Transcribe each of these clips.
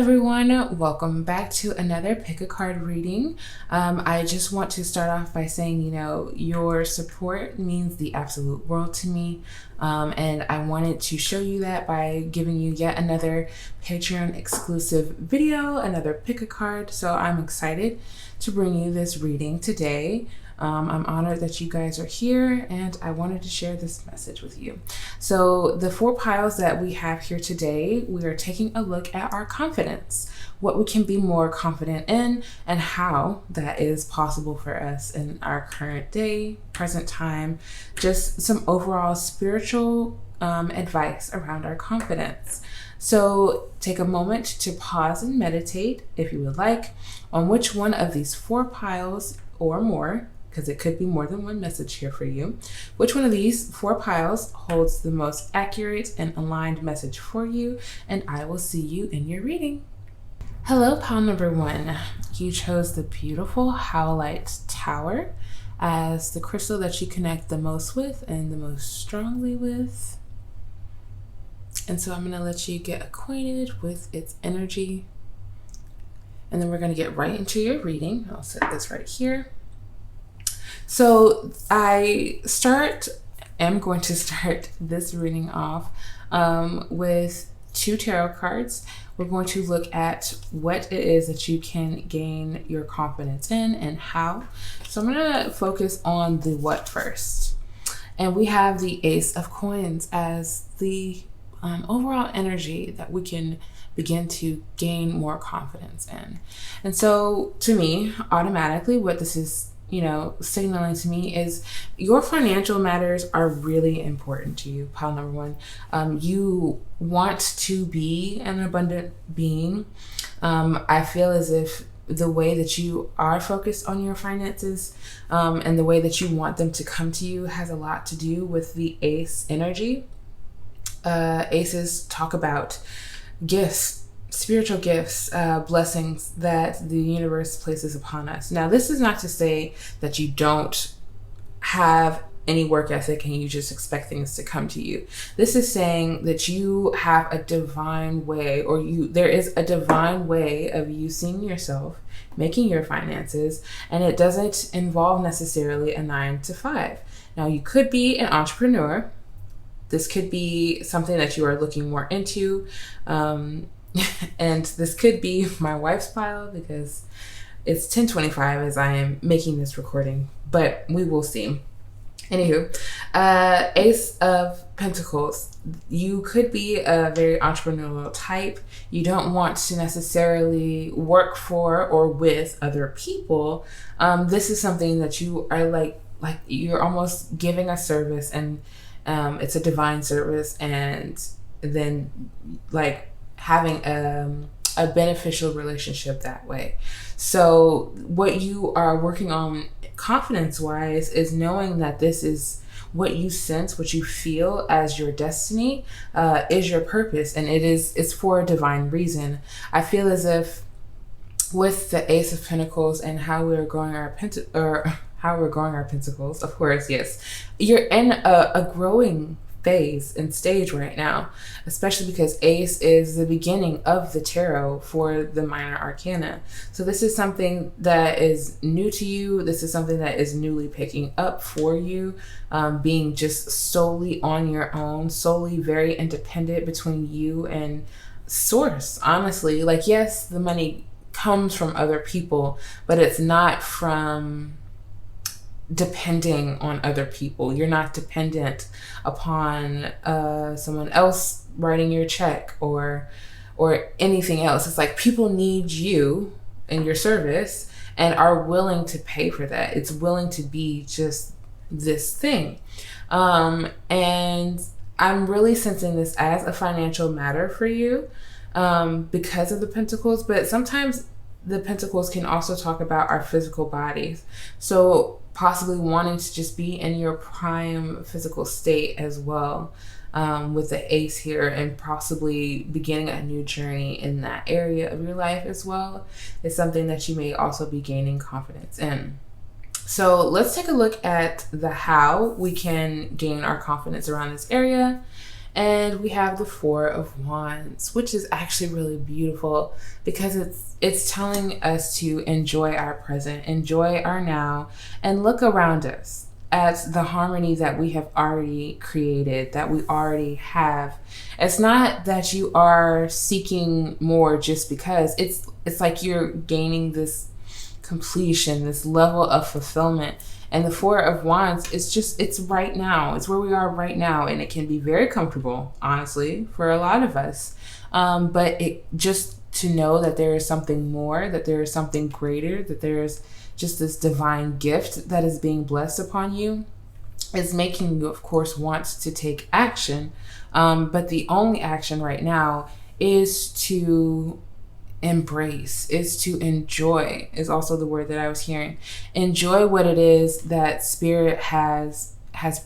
everyone, welcome back to another pick a card reading. I just want to start off by saying, your support means the absolute world to me. And I wanted to show you that by giving you yet another Patreon exclusive video, another pick a card. So I'm excited to bring you this reading today. I'm honored that you guys are here, and I wanted to share this message with you. So the 4 piles that we have here today, we are taking a look at our confidence, what we can be more confident in, and how that is possible for us in our current day, present time, just some overall spiritual advice around our confidence. So take a moment to pause and meditate, if you would like, on which one of these 4 piles or more, because it could be more than one message here for you. Which one of these 4 piles holds the most accurate and aligned message for you? And I will see you in your reading. Hello, pile number 1. You chose the beautiful Howlite Tower as the crystal that you connect the most with and the most strongly with. And so I'm going to let you get acquainted with its energy. And then we're going to get right into your reading. I'll set this right here. So I am going to start this reading off with 2 tarot cards. We're going to look at what it is that you can gain your confidence in and how. So I'm going to focus on the what first. And we have the Ace of Coins as the overall energy that we can begin to gain more confidence in. And so to me, automatically, what this is signaling to me is your financial matters are really important to you, pile number 1. You want to be an abundant being. I feel as if the way that you are focused on your finances and the way that you want them to come to you has a lot to do with the Ace energy. Aces talk about gifts, spiritual gifts, blessings that the universe places upon us. Now, this is not to say that you don't have any work ethic and you just expect things to come to you. This is saying that you have a divine way, or there is a divine way of you seeing yourself, making your finances, and it doesn't involve necessarily a 9 to 5. Now, you could be an entrepreneur. This could be something that you are looking more into. And this could be my wife's pile because it's 10:25 as I am making this recording, but we will see. Anywho, Ace of Pentacles. You could be a very entrepreneurial type. You don't want to necessarily work for or with other people. This is something that you are like you're almost giving a service, and it's a divine service, and then having a beneficial relationship that way. So what you are working on confidence-wise is knowing that this is what you sense, what you feel as your destiny, is your purpose, and it's for a divine reason. I feel as if with the Ace of Pentacles and how we're growing our pentacles, of course, yes, you're in a growing phase and stage right now, especially because Ace is the beginning of the tarot for the minor arcana. So this is something that is new to you. This is something that is newly picking up for you, being just solely on your own, solely very independent between you and source. Honestly, yes, the money comes from other people, but it's not from depending on other people. You're not dependent upon someone else writing your check or anything else. It's like people need you and your service and are willing to pay for that. It's willing to be just this thing. And I'm really sensing this as a financial matter for you because of the Pentacles, but sometimes the Pentacles can also talk about our physical bodies. So possibly wanting to just be in your prime physical state as well, with the Ace here, and possibly beginning a new journey in that area of your life as well is something that you may also be gaining confidence in. So let's take a look at the how we can gain our confidence around this area. And we have the Four of Wands, which is actually really beautiful because it's telling us to enjoy our present, enjoy our now, and look around us at the harmony that we have already created, that we already have. It's not that you are seeking more just because. It's like you're gaining this completion, this level of fulfillment. And the Four of Wands, it's right now. It's where we are right now. And it can be very comfortable, honestly, for a lot of us. But it just to know that there is something more, that there is something greater, that there is just this divine gift that is being blessed upon you is making you, of course, want to take action. But the only action right now is to embrace, is to enjoy, is also the word that I was hearing. Enjoy what it is that Spirit has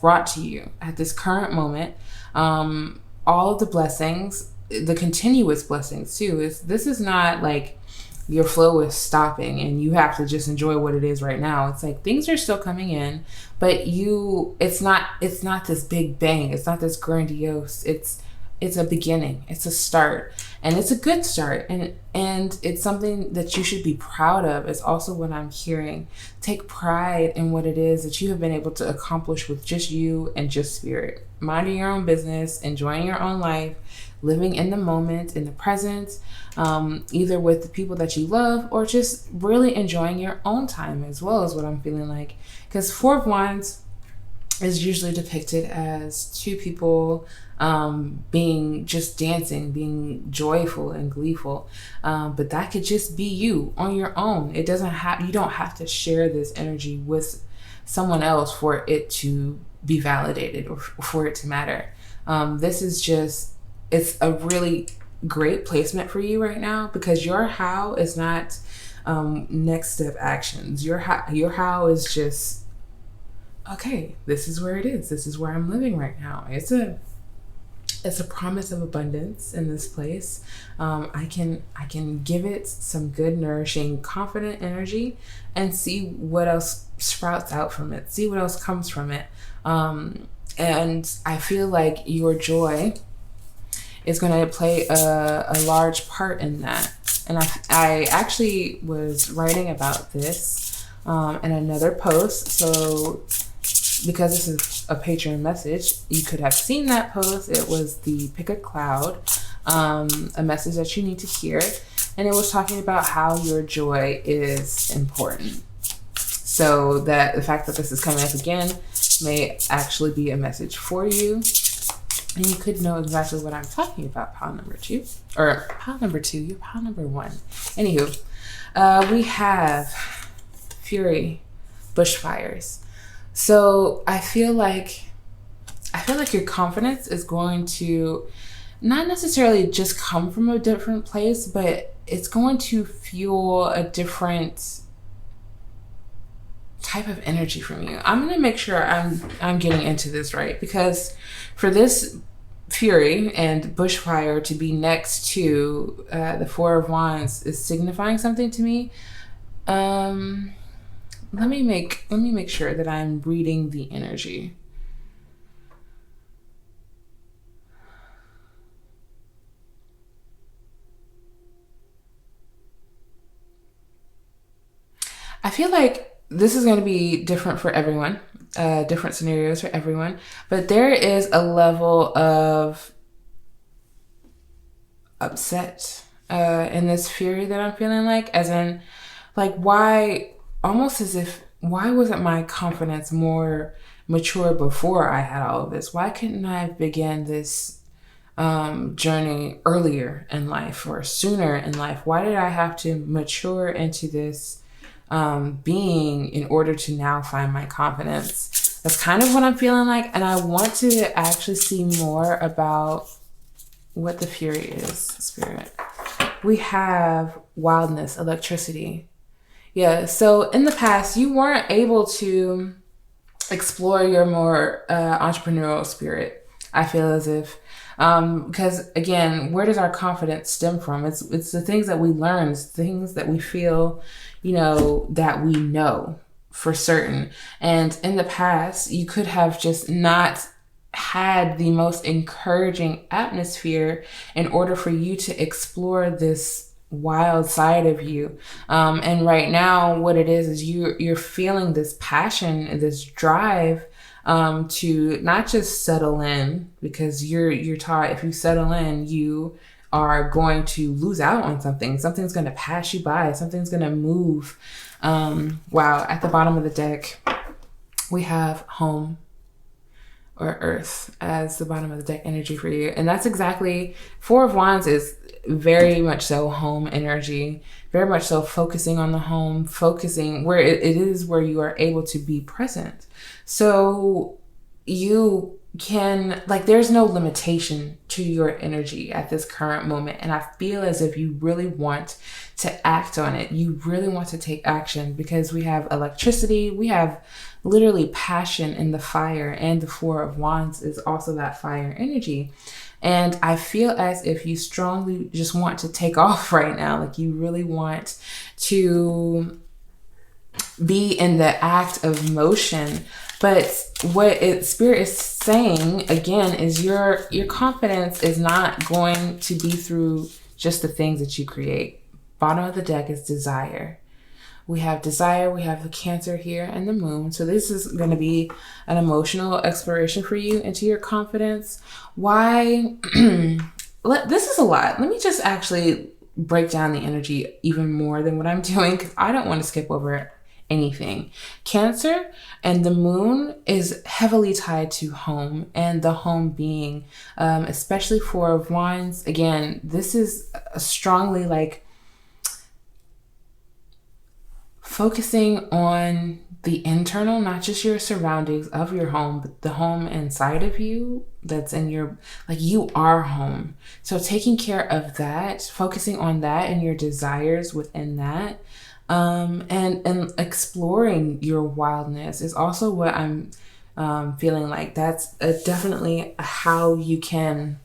brought to you at this current moment. All of the blessings, the continuous blessings too. This is not like your flow is stopping and you have to just enjoy what it is right now. It's like things are still coming in, but it's not this big bang. It's not this grandiose. It's a beginning. It's a start, and it's a good start, and it's something that you should be proud of. Is also what I'm hearing. Take pride in what it is that you have been able to accomplish with just you and just Spirit, minding your own business, enjoying your own life, living in the moment, in the present, either with the people that you love or just really enjoying your own time as well, is what I'm feeling like. Because Four of Wands is usually depicted as two people being just dancing, being joyful and gleeful, but that could just be you on your own. You don't have to share this energy with someone else for it to be validated or for it to matter. This is just, it's a really great placement for you right now, because your how is not next step actions. Your how is just, okay, this is where it is. This is where I'm living right now. It's a promise of abundance in this place. I can give it some good, nourishing, confident energy and see what else sprouts out from it. See what else comes from it. And I feel like your joy is going to play a large part in that. And I actually was writing about this in another post. So because this is a Patreon message, you could have seen that post. It was the Pick a Cloud, a message that you need to hear. And it was talking about how your joy is important. So that the fact that this is coming up again may actually be a message for you. And you could know exactly what I'm talking about, pile number 2. Or pile number 2, you're pile number 1. Anywho, we have Fury, bushfires. So I feel like your confidence is going to not necessarily just come from a different place, but it's going to fuel a different type of energy from you. I'm going to make sure I'm getting into this right, because for this Fury and bushfire to be next to the Four of Wands is signifying something to me. Let me make sure that I'm reading the energy. I feel like this is going to be different for everyone, different scenarios for everyone, but there is a level of upset in this Fury that I'm feeling like, as in, like, why wasn't my confidence more mature before I had all of this? Why couldn't I have began this journey earlier in life or sooner in life? Why did I have to mature into this being in order to now find my confidence? That's kind of what I'm feeling like. And I want to actually see more about what the Fury is, Spirit. We have wildness, electricity. Yeah, so in the past, you weren't able to explore your more entrepreneurial spirit, I feel as if. Because again, where does our confidence stem from? It's the things that we learn, it's things that we feel, that we know for certain. And in the past, you could have just not had the most encouraging atmosphere in order for you to explore this wild side of you. And right now, what it is you're feeling this passion, this drive to not just settle in, because you're taught if you settle in, you are going to lose out on something. Something's going to pass you by. Something's going to move. Wow. At the bottom of the deck, we have home or earth as the bottom of the deck energy for you. And that's exactly, Four of Wands is very much so home energy, very much so focusing on the home, focusing where it is where you are able to be present. So you can, like, there's no limitation to your energy at this current moment. And I feel as if you really want to act on it. You really want to take action, because we have electricity, we have literally passion in the fire, and the Four of Wands is also that fire energy. And I feel as if you strongly just want to take off right now. Like, you really want to be in the act of motion. But what Spirit is saying again is your confidence is not going to be through just the things that you create. Bottom of the deck is desire. We have desire, we have the Cancer here, and the Moon. So this is going to be an emotional exploration for you into your confidence. Why? This is a lot. Let me just actually break down the energy even more than what I'm doing, because I don't want to skip over anything. Cancer and the Moon is heavily tied to home, and the home being, especially Four of Wands. Again, this is strongly like focusing on the internal, not just your surroundings of your home, but the home inside of you that's in your, like, you are home. So taking care of that, focusing on that and your desires within that, and exploring your wildness is also what I'm feeling like. That's definitely how you can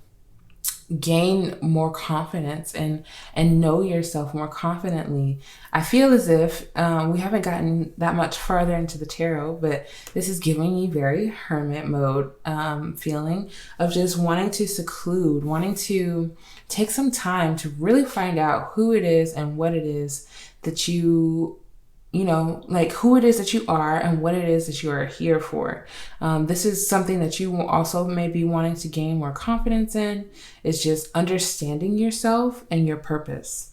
gain more confidence and know yourself more confidently. I feel as if we haven't gotten that much farther into the tarot, but this is giving me very hermit mode feeling of just wanting to seclude, wanting to take some time to really find out who it is and what it is that you know, like who it is that you are and what it is that you are here for. This is something that you will also may be wanting to gain more confidence in, is just understanding yourself and your purpose.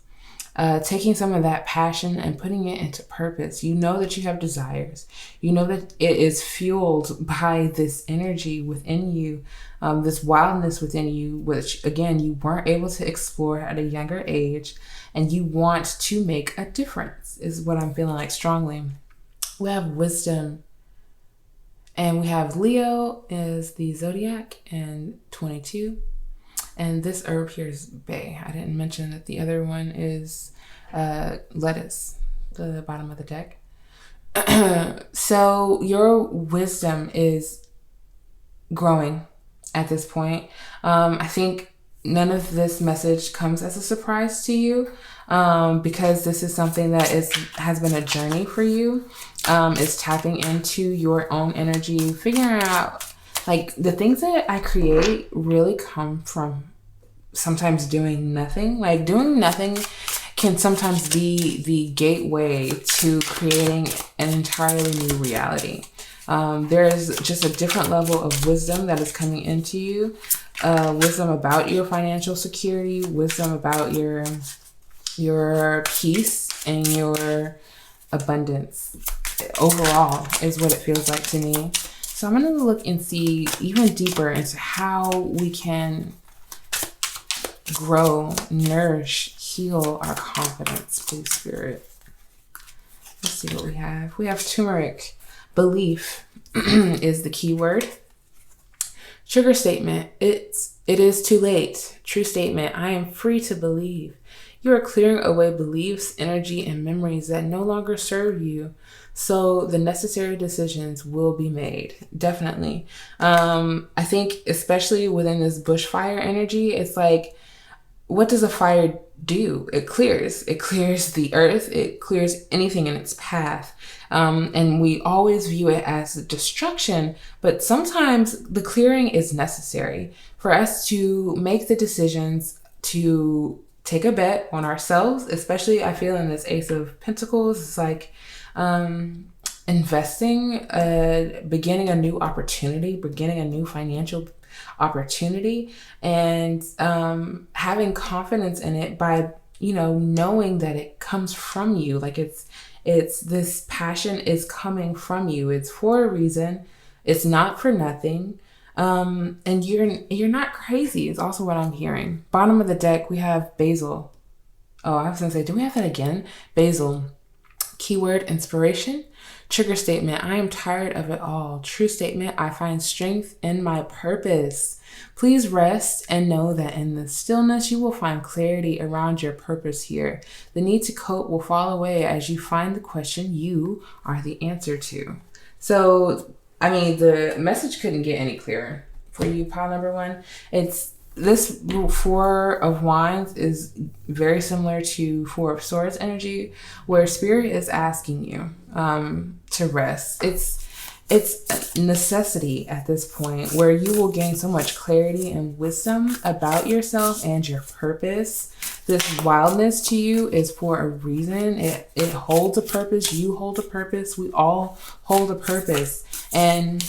Taking some of that passion and putting it into purpose. You know that you have desires. You know that it is fueled by this energy within you, this wildness within you, which again, you weren't able to explore at a younger age, and you want to make a difference is what I'm feeling like strongly. We have wisdom, and we have Leo is the zodiac and 22. And this herb here is bay. I didn't mention that the other one is lettuce, the bottom of the deck. So your wisdom is growing at this point. I think none of this message comes as a surprise to you, because this is something that has been a journey for you. Is tapping into your own energy, figuring out, like, the things that I create really come from sometimes doing nothing. Like, doing nothing can sometimes be the gateway to creating an entirely new reality. There's just a different level of wisdom that is coming into you. Wisdom about your financial security, wisdom about your peace and your abundance overall is what it feels like to me. So I'm going to look and see even deeper into how we can grow, nourish, heal our confidence, please, Spirit. Let's see what we have. We have turmeric. Belief is the key word. Trigger statement. It is too late. True statement. I am free to believe. You are clearing away beliefs, energy, and memories that no longer serve you. So the necessary decisions will be made. Definitely. I think especially within this bushfire energy, it's like, what does a fire do? It clears the earth, it clears anything in its path. And we always view it as destruction, but sometimes the clearing is necessary for us to make the decisions to take a bet on ourselves, especially I feel in this Ace of Pentacles. It's like investing, beginning a new opportunity, beginning a new financial opportunity, and having confidence in it by, knowing that it comes from you. Like it's this passion is coming from you. It's for a reason. It's not for nothing. And you're not crazy is also what I'm hearing. Bottom of the deck, we have Basil. Oh, I was gonna say, do we have that again? Basil. Keyword inspiration. Trigger statement, I am tired of it all. True statement, I find strength in my purpose. Please rest and know that in the stillness, you will find clarity around your purpose here. The need to cope will fall away as you find the question you are the answer to. So, I mean, the message couldn't get any clearer for you, pile number one. It's this Four of Wands is very similar to Four of Swords energy, where Spirit is asking you to rest. It's a necessity at this point where you will gain so much clarity and wisdom about yourself and your purpose. This wildness to you is for a reason. It holds a purpose. You hold a purpose. We all hold a purpose. And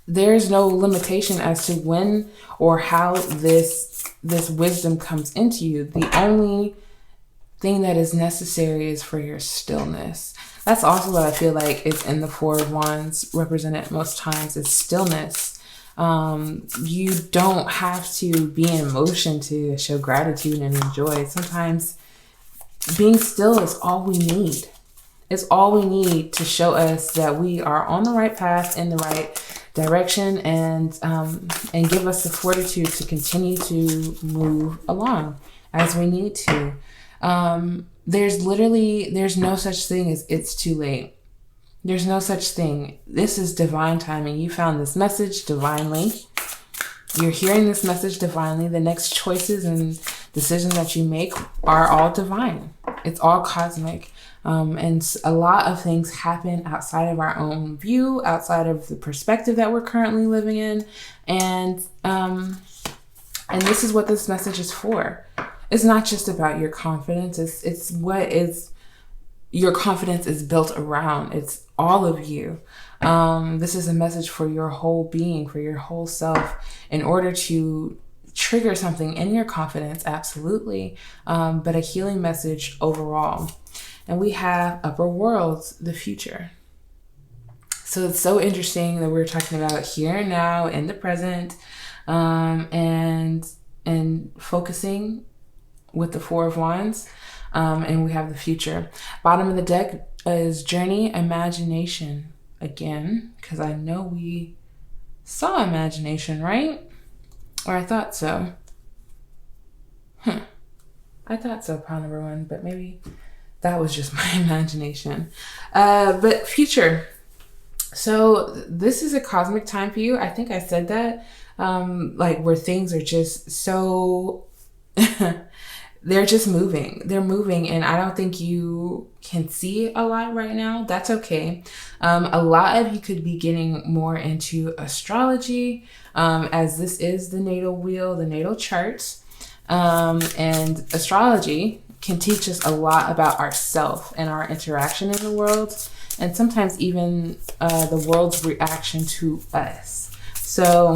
there's no limitation as to when or how this wisdom comes into you. The only thing that is necessary is for your stillness. That's also what I feel like is in the Four of Wands represented most times is stillness. You don't have to be in motion to show gratitude and enjoy. Sometimes being still is all we need. It's all we need to show us that we are on the right path, in the right direction, and give us the fortitude to continue to move along as we need to. There's no such thing as it's too late. There's no such thing. This is divine timing. You found this message divinely. You're hearing this message divinely. The next choices and decisions that you make are all divine. It's all cosmic. And a lot of things happen outside of our own view, outside of the perspective that we're currently living in. And this is what this message is for. It's not just about your confidence. It's what is your confidence is built around. It's all of you. This is a message for your whole being, for your whole self, in order to trigger something in your confidence, absolutely, but a healing message overall. And we have upper worlds, the future. So it's so interesting that we're talking about here and now in the present, and focusing with the Four of Wands, and we have the future. Bottom of the deck is journey, imagination again, because I know we saw imagination, right? Or I thought so. I thought so, pile number one, but maybe that was just my imagination. But future. So this is a cosmic time for you. I think I said that, like where things are just so, they're just moving. They're moving. And I don't think you can see a lot right now. That's okay. A lot of you could be getting more into astrology, as this is the natal wheel, the natal charts. And astrology can teach us a lot about ourself and our interaction in the world, and sometimes even the world's reaction to us. So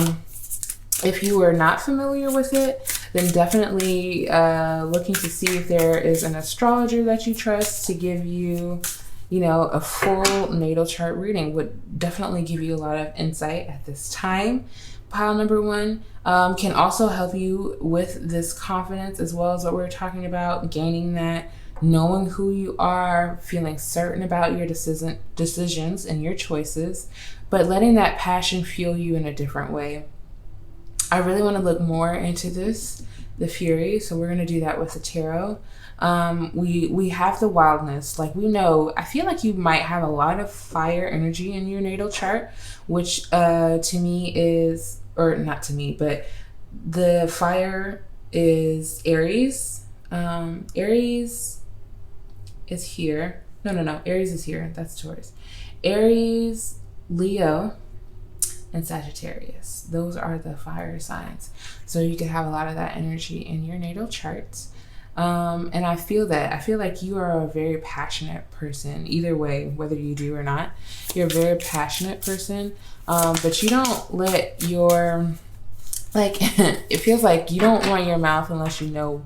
if you are not familiar with it, then definitely looking to see if there is an astrologer that you trust to give you, a full natal chart reading would definitely give you a lot of insight at this time. Pile number one can also help you with this confidence, as well as what we're talking about, gaining that, knowing who you are, feeling certain about your decisions and your choices, but letting that passion fuel you in a different way. I really want to look more into this, the Fury, so we're going to do that with the tarot. We have the wildness. Like we know, I feel like you might have a lot of fire energy in your natal chart, which to me is, or not to me, but the fire is Aries, Aries is here. No. Aries is here. That's Taurus. Aries, Leo, and Sagittarius. Those are the fire signs. So you could have a lot of that energy in your natal charts. And I feel that. I feel like you are a very passionate person. Either way, whether you do or not, you're a very passionate person. But you don't let your, like, it feels like you don't run your mouth unless you know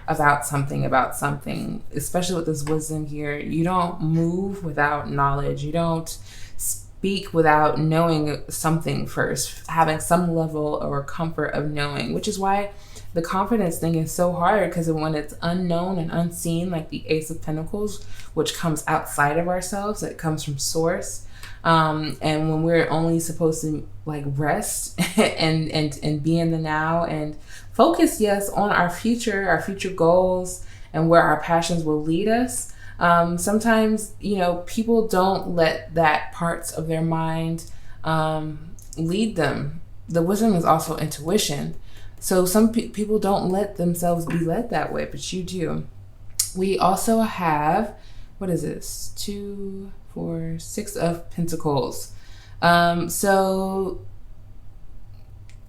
about something, especially with this wisdom here. You don't move without knowledge. You don't speak without knowing something first, having some level or comfort of knowing, which is why the confidence thing is so hard, because when it's unknown and unseen, like the Ace of Pentacles, which comes outside of ourselves, it comes from source. And when we're only supposed to like rest and be in the now and focus, yes, on our future goals and where our passions will lead us. Sometimes, people don't let that parts of their mind lead them. The wisdom is also intuition. So some people don't let themselves be led that way, but you do. We also have, what is this? 2, 4, 6 of Pentacles. So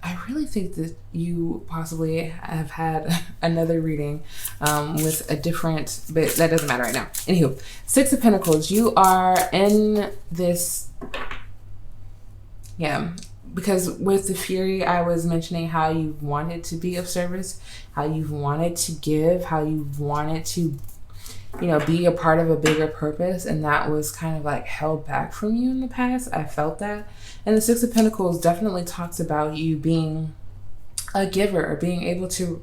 I really think that you possibly have had another reading with a different, but that doesn't matter right now. Anywho, 6 of Pentacles, you are in this, because with the Fury, I was mentioning how you wanted to be of service, how you wanted to give, how you wanted to, be a part of a bigger purpose, and that was kind of like held back from you in the past. I felt that. And the 6 of Pentacles definitely talks about you being a giver, or being able to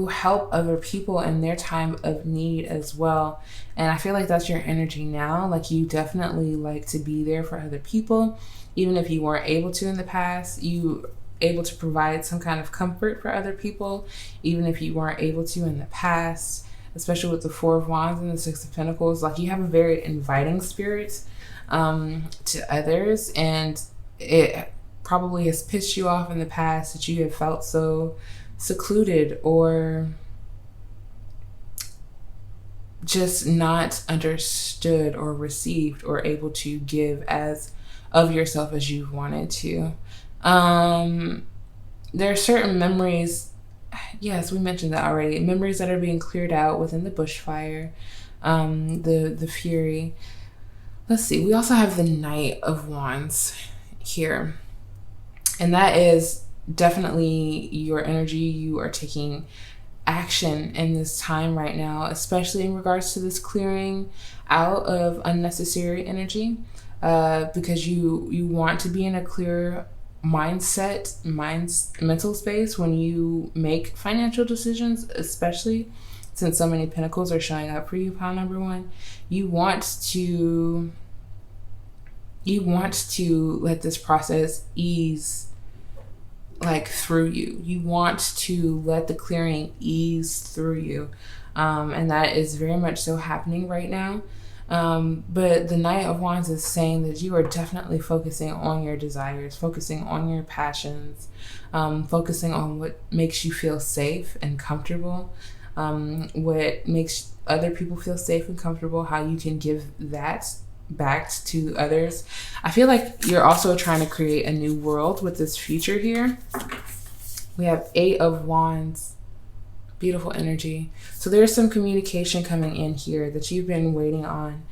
help other people in their time of need as well. And I feel like that's your energy now. Like, you definitely like to be there for other people, even if you weren't able to in the past. You able to provide some kind of comfort for other people, even if you weren't able to in the past, especially with the 4 of Wands and the 6 of Pentacles. Like, you have a very inviting spirit to others, and it probably has pissed you off in the past that you have felt so secluded or just not understood or received or able to give as of yourself as you wanted to. There are certain memories, yes, we mentioned that already, memories that are being cleared out within the bushfire, the Fury. Let's see, we also have the Knight of Wands here, and that is definitely your energy. You are taking action in this time right now, especially in regards to this clearing out of unnecessary energy, because you want to be in a clear mental space when you make financial decisions, especially since so many pentacles are showing up for you, pile number 1. You want to let this process ease through you. You want to let the clearing ease through you, and that is very much so happening right now. But the Knight of Wands is saying that you are definitely focusing on your desires, focusing on your passions, focusing on what makes you feel safe and comfortable, what makes other people feel safe and comfortable, how you can give that back to others. I feel like you're also trying to create a new world with this future here. We have 8 of Wands. Beautiful energy. So there's some communication coming in here that you've been waiting on.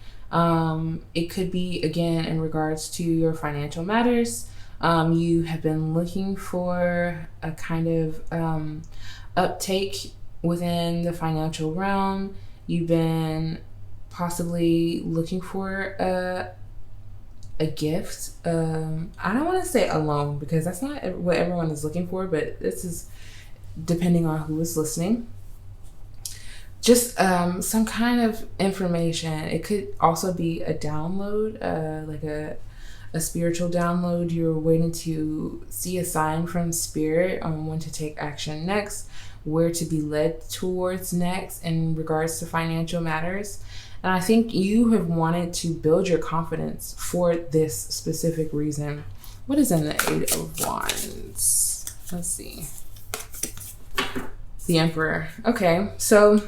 It could be, again, in regards to your financial matters. You have been looking for a kind of uptake within the financial realm. You've been possibly looking for a gift. I don't want to say a loan, because that's not what everyone is looking for, but this is depending on who is listening. Just some kind of information. It could also be a download, like a spiritual download. You're waiting to see a sign from spirit on when to take action next, where to be led towards next in regards to financial matters. And I think you have wanted to build your confidence for this specific reason. What is in the 8 of Wands? Let's see. The Emperor. Okay, so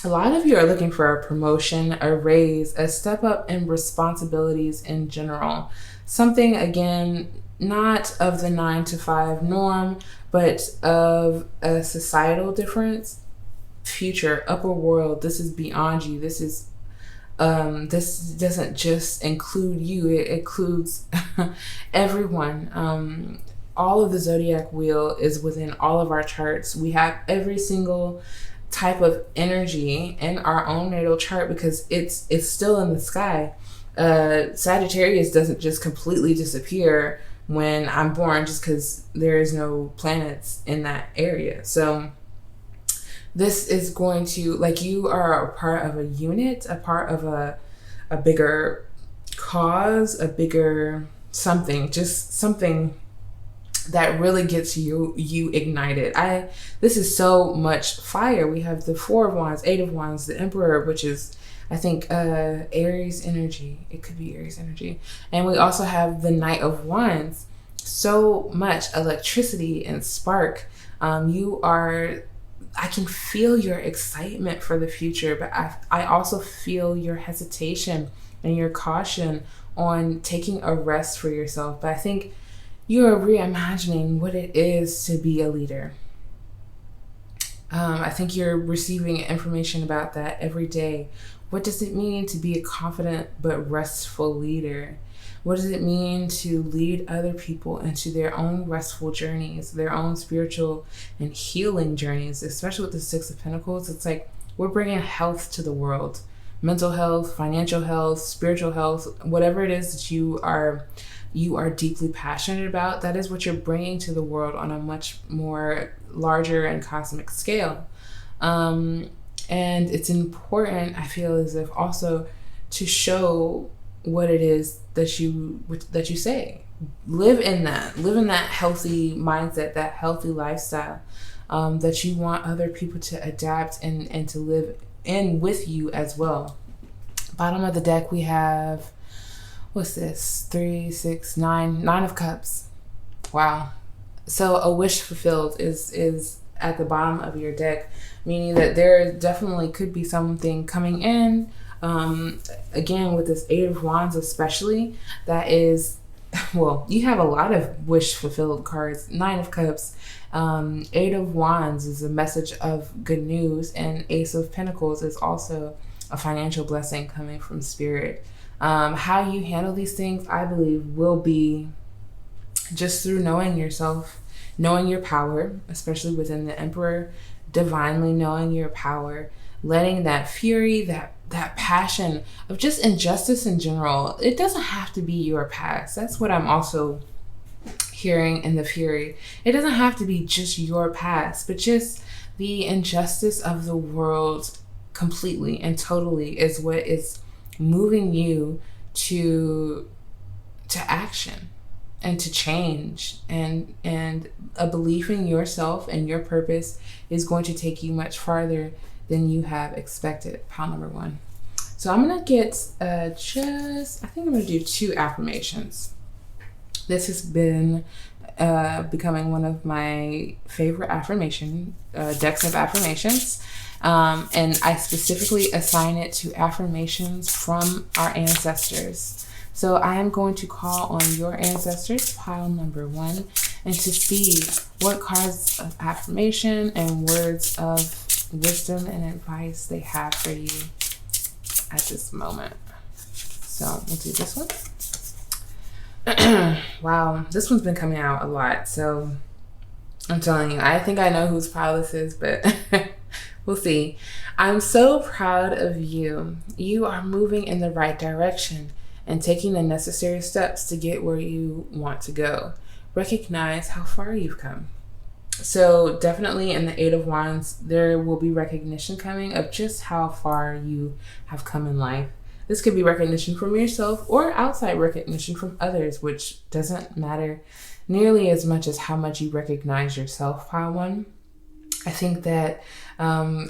a lot of you are looking for a promotion, a raise, a step up in responsibilities in general. Something, again, not of the 9 to 5 norm, but of a societal difference. Future, upper world, this is beyond you. This doesn't just include you, it includes everyone. All of the zodiac wheel is within all of our charts. We have every single type of energy in our own natal chart because it's still in the sky. Sagittarius doesn't just completely disappear when I'm born just because there is no planets in that area. So this is going to, like, you are a part of a unit, a part of a bigger cause, a bigger something, just something that really gets you ignited. This is so much fire. We have the 4 of Wands, 8 of Wands, the Emperor, which is, I think, Aries energy. It could be Aries energy. And we also have the Knight of Wands. So much electricity and spark. I can feel your excitement for the future, but I also feel your hesitation and your caution on taking a rest for yourself. But I think you're reimagining what it is to be a leader. I think you're receiving information about that every day. What does it mean to be a confident but restful leader? What does it mean to lead other people into their own restful journeys, their own spiritual and healing journeys, especially with the 6 of Pentacles? It's like we're bringing health to the world. Mental health, financial health, spiritual health, whatever it is that you are deeply passionate about, that is what you're bringing to the world on a much more larger and cosmic scale. And it's important, I feel as if, also to show what it is that you say. Live in that healthy mindset, that healthy lifestyle, that you want other people to adapt and to live in with you as well. Bottom of the deck, we have, what's this? 3, 6, 9 of Cups. Wow. So a wish fulfilled is at the bottom of your deck, meaning that there definitely could be something coming in. Again, with this 8 of Wands especially, that is, well, you have a lot of wish fulfilled cards. 9 of Cups, 8 of Wands is a message of good news, and Ace of Pentacles is also a financial blessing coming from Spirit. How you handle these things, I believe, will be just through knowing yourself, knowing your power, especially within the Emperor, divinely knowing your power, letting that fury, that passion of just injustice in general, it doesn't have to be your past. That's what I'm also hearing in the fury. It doesn't have to be just your past, but just the injustice of the world completely and totally is what is moving you to action and to change, and a belief in yourself and your purpose is going to take you much farther than you have expected. Pile number 1. So I'm gonna get I think I'm gonna do 2 affirmations. This has been becoming one of my favorite decks of affirmations. And I specifically assign it to affirmations from our ancestors. So I am going to call on your ancestors, pile number 1, and to see what cards of affirmation and words of wisdom and advice they have for you at this moment. So we'll do this one. Wow, this one's been coming out a lot. So I'm telling you, I think I know whose pile this is, but we'll see. I'm so proud of you. You are moving in the right direction and taking the necessary steps to get where you want to go. Recognize how far you've come. So definitely in the 8 of Wands, there will be recognition coming of just how far you have come in life. This could be recognition from yourself or outside recognition from others, which doesn't matter nearly as much as how much you recognize yourself, pile 1. I think that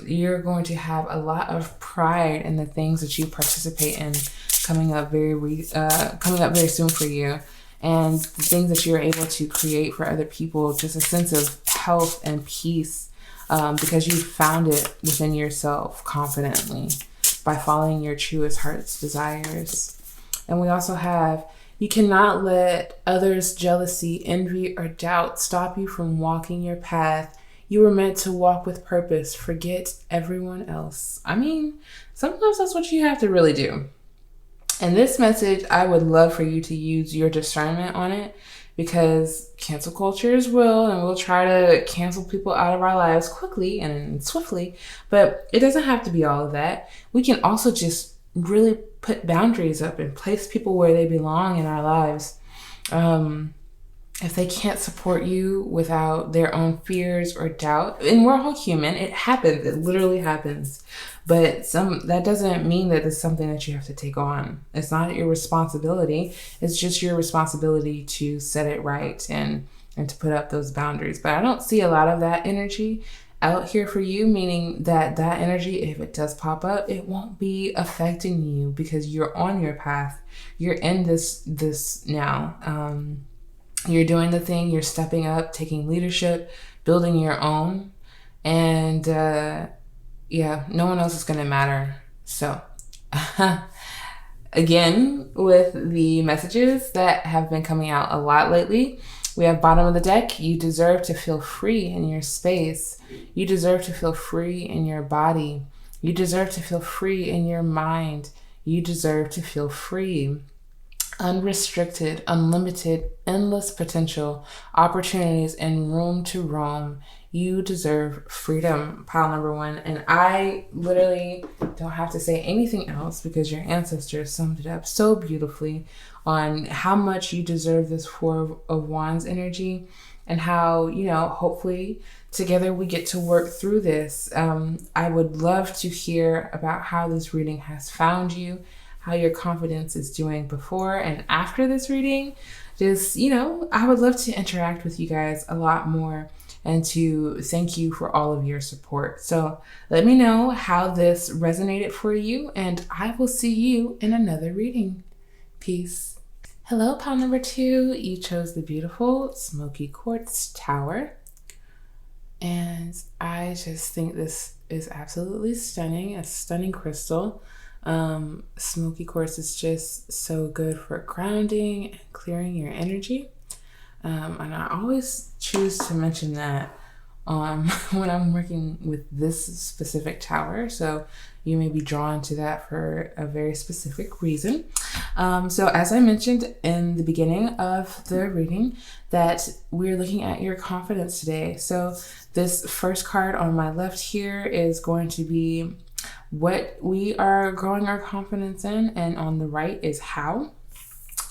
you're going to have a lot of pride in the things that you participate in coming up very soon for you, and the things that you're able to create for other people. Just a sense of health and peace because you found it within yourself confidently by following your truest heart's desires. And we also have, you cannot let others' jealousy, envy, or doubt stop you from walking your path. You were meant to walk with purpose. Forget everyone else. I mean, sometimes that's what you have to really do. And this message, I would love for you to use your discernment on it, because cancel cultures will, and we'll try to cancel people out of our lives quickly and swiftly, but it doesn't have to be all of that. We can also just really put boundaries up and place people where they belong in our lives. If they can't support you without their own fears or doubt, and we're all human, it happens, it literally happens. But that doesn't mean that it's something that you have to take on. It's not your responsibility. It's just your responsibility to set it right and to put up those boundaries. But I don't see a lot of that energy out here for you, meaning that energy, if it does pop up, it won't be affecting you because you're on your path. You're in this now. You're doing the thing, you're stepping up, taking leadership, building your own. And yeah, no one else is going to matter. So again, with the messages that have been coming out a lot lately, we have bottom of the deck. You deserve to feel free in your space. You deserve to feel free in your body. You deserve to feel free in your mind. You deserve to feel free. Unrestricted, unlimited, endless potential, opportunities, and room to roam. You deserve freedom, pile number one. And I literally don't have to say anything else because your ancestors summed it up so beautifully on how much you deserve this Four of Wands energy, and how, hopefully together we get to work through this. I would love to hear about how this reading has found you, how your confidence is doing before and after this reading. Just, I would love to interact with you guys a lot more and to thank you for all of your support. So let me know how this resonated for you, and I will see you in another reading. Peace. Hello, pile number 2. You chose the beautiful Smoky Quartz Tower. And I just think this is absolutely stunning. A stunning crystal. Smoky quartz is just so good for grounding and clearing your energy. And I always choose to mention that when I'm working with this specific tower. So you may be drawn to that for a very specific reason. So as I mentioned in the beginning of the reading, that we're looking at your confidence today. So this first card on my left here is going to be what we are growing our confidence in, and on the right is how.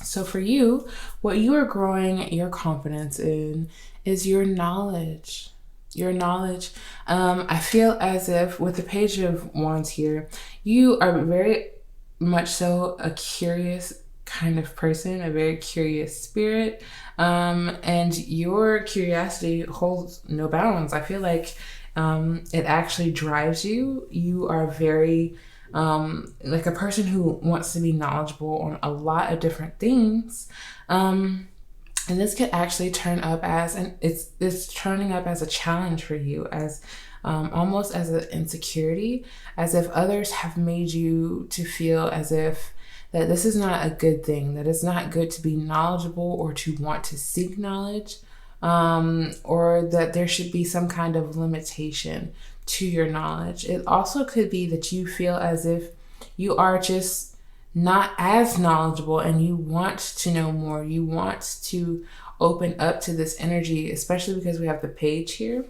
So for you, what you are growing your confidence in is your knowledge. Your knowledge. I feel as if with the Page of Wands here, you are very much so a curious kind of person, a very curious spirit, and your curiosity holds no bounds. I feel like it actually drives you. You are very like a person who wants to be knowledgeable on a lot of different things. And this could actually turn up as, and it's turning up as a challenge for you, as almost as an insecurity, as if others have made you to feel as if that this is not a good thing, that it's not good to be knowledgeable or to want to seek knowledge. Or that there should be some kind of limitation to your knowledge. It also could be that you feel as if you are just not as knowledgeable and you want to know more. You want to open up to this energy, especially because we have the Page here.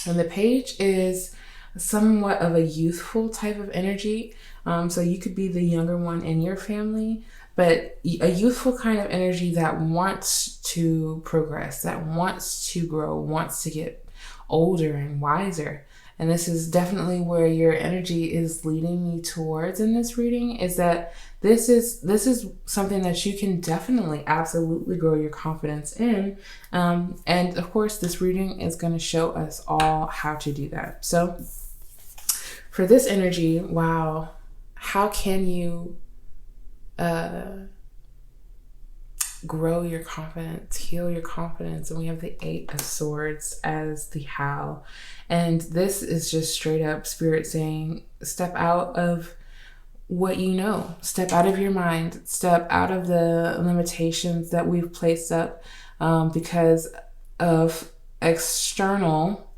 And the Page is somewhat of a youthful type of energy. So you could be the younger one in your family, but a youthful kind of energy that wants to progress, that wants to grow, wants to get older and wiser. And this is definitely where your energy is leading me towards in this reading, is that this is something that you can definitely absolutely grow your confidence in. And of course, this reading is going to show us all how to do that. So for this energy, wow, how can you grow your confidence, heal your confidence. And we have the 8 of Swords as the how. And this is just straight up Spirit saying, step out of what you know, step out of your mind, step out of the limitations that we've placed up because of external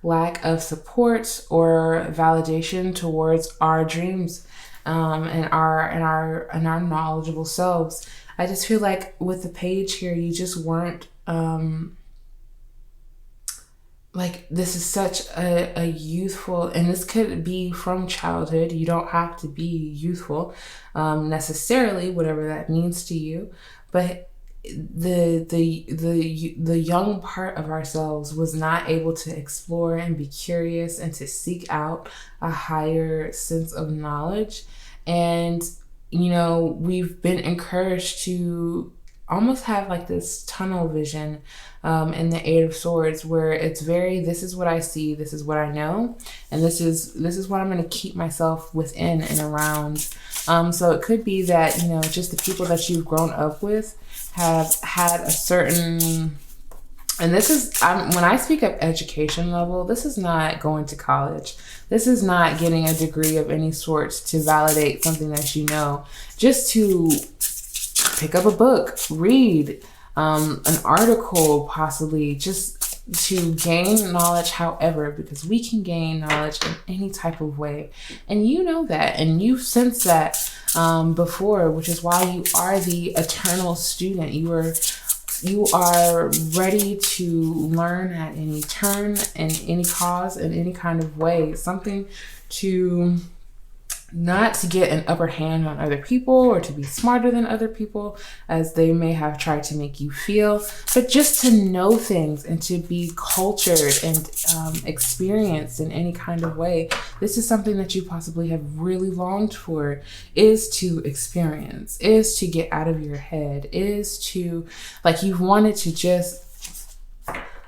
lack of support or validation towards our dreams and our knowledgeable selves. I just feel like with the page here, you just weren't like, this is such a youthful, and this could be from childhood. You don't have to be youthful necessarily, whatever that means to you, but the young part of ourselves was not able to explore and be curious and to seek out a higher sense of knowledge. And you know, we've been encouraged to almost have like this tunnel vision in the 8 of Swords, where it's very, this is what I see, this is what I know, and this is what I'm going to keep myself within and around. So it could be that, you know, just the people that you've grown up with have had a certain, and this is, when I speak of education level, this is not going to college. This is not getting a degree of any sort to validate something that you know. Just to pick up a book, read an article, possibly, just to gain knowledge, however, because we can gain knowledge in any type of way. And you know that, and you've sensed that before, which is why you are the eternal student. You are ready to learn at any turn, in any cause, in any kind of way. Something to not to get an upper hand on other people or to be smarter than other people as they may have tried to make you feel, but just to know things and to be cultured and experienced in any kind of way. This is something that you possibly have really longed for, is to experience, is to get out of your head, is to, like, you've wanted to just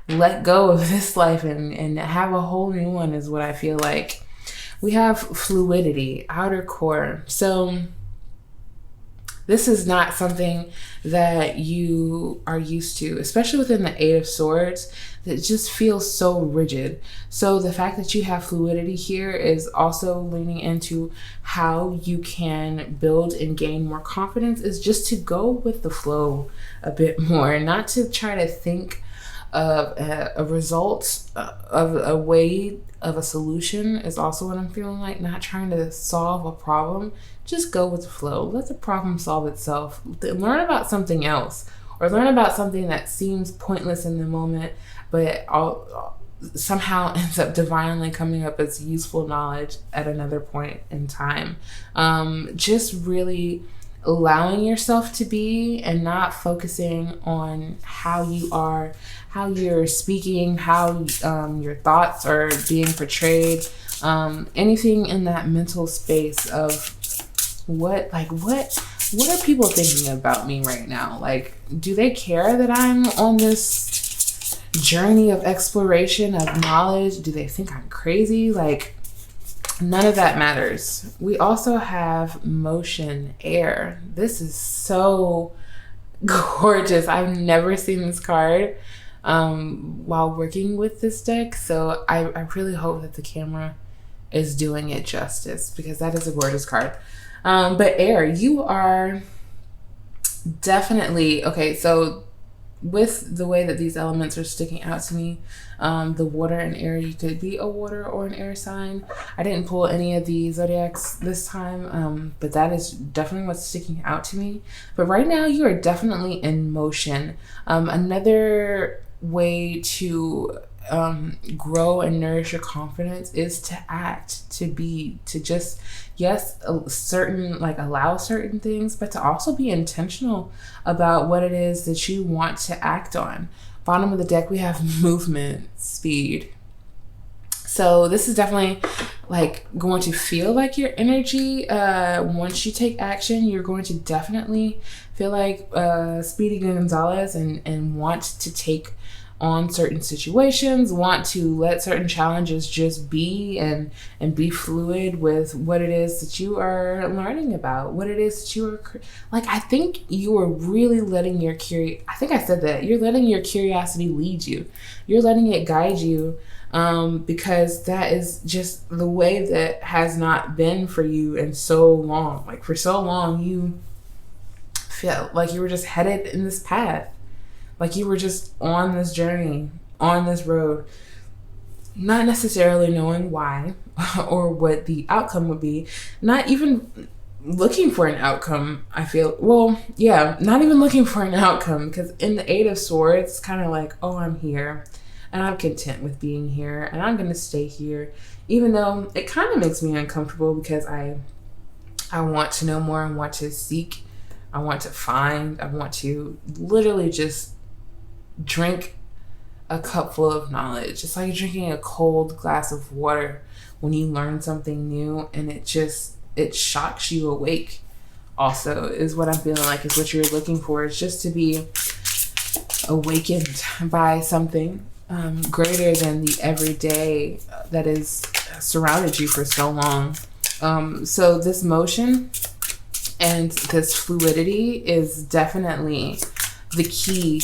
let go of this life and have a whole new one, is what I feel like. We have fluidity, outer core. So this is not something that you are used to, especially within the 8 of Swords, that just feels so rigid. So the fact that you have fluidity here is also leaning into how you can build and gain more confidence, is just to go with the flow a bit more, not to try to think of a result, of a way of a solution, is also what I'm feeling like. Not trying to solve a problem, just go with the flow. Let the problem solve itself. Learn about something else, or learn about something that seems pointless in the moment, but somehow ends up divinely coming up as useful knowledge at another point in time. Just really allowing yourself to be, and not focusing on how you are, how you're speaking, how your thoughts are being portrayed, anything in that mental space of what are people thinking about me right now? Like, do they care that I'm on this journey of exploration of knowledge? Do they think I'm crazy? Like, none of that matters. We also have motion, air. This is so gorgeous. I've never seen this card while working with this deck, so I really hope that the camera is doing it justice, because that is a gorgeous card. But air, you are definitely, okay, so with the way that these elements are sticking out to me, the water and air, you could be a water or an air sign. I didn't pull any of the zodiacs this time, but that is definitely what's sticking out to me. But right now you are definitely in motion. Another way to grow and nourish your confidence is to act, to be, to just, yes, allow certain things, but to also be intentional about what it is that you want to act on. Bottom of the deck, we have movement, speed. So this is definitely like going to feel like your energy, once you take action, you're going to definitely feel like Speedy Gonzalez and want to take on certain situations, want to let certain challenges just be, and be fluid with what it is that you are learning about, what it is that you are like. I think you are really letting your I think I said that you're letting your curiosity lead you. You're letting it guide you, because that is just the way that has not been for you in so long. Like for so long, you felt like you were just headed in this path. Like you were just on this journey, on this road, not necessarily knowing why or what the outcome would be, not even looking for an outcome. I feel, well, yeah, not even looking for an outcome, because in the Eight of Swords, it's kind of like, oh, I'm here and I'm content with being here and I'm going to stay here, even though it kind of makes me uncomfortable because I want to know more, and want to seek, I want to find, I want to literally just drink a cup full of knowledge. It's like drinking a cold glass of water when you learn something new, and it shocks you awake. Also, is what I'm feeling like is what you're looking for, is just to be awakened by something greater than the everyday that has surrounded you for so long. So this motion and this fluidity is definitely the key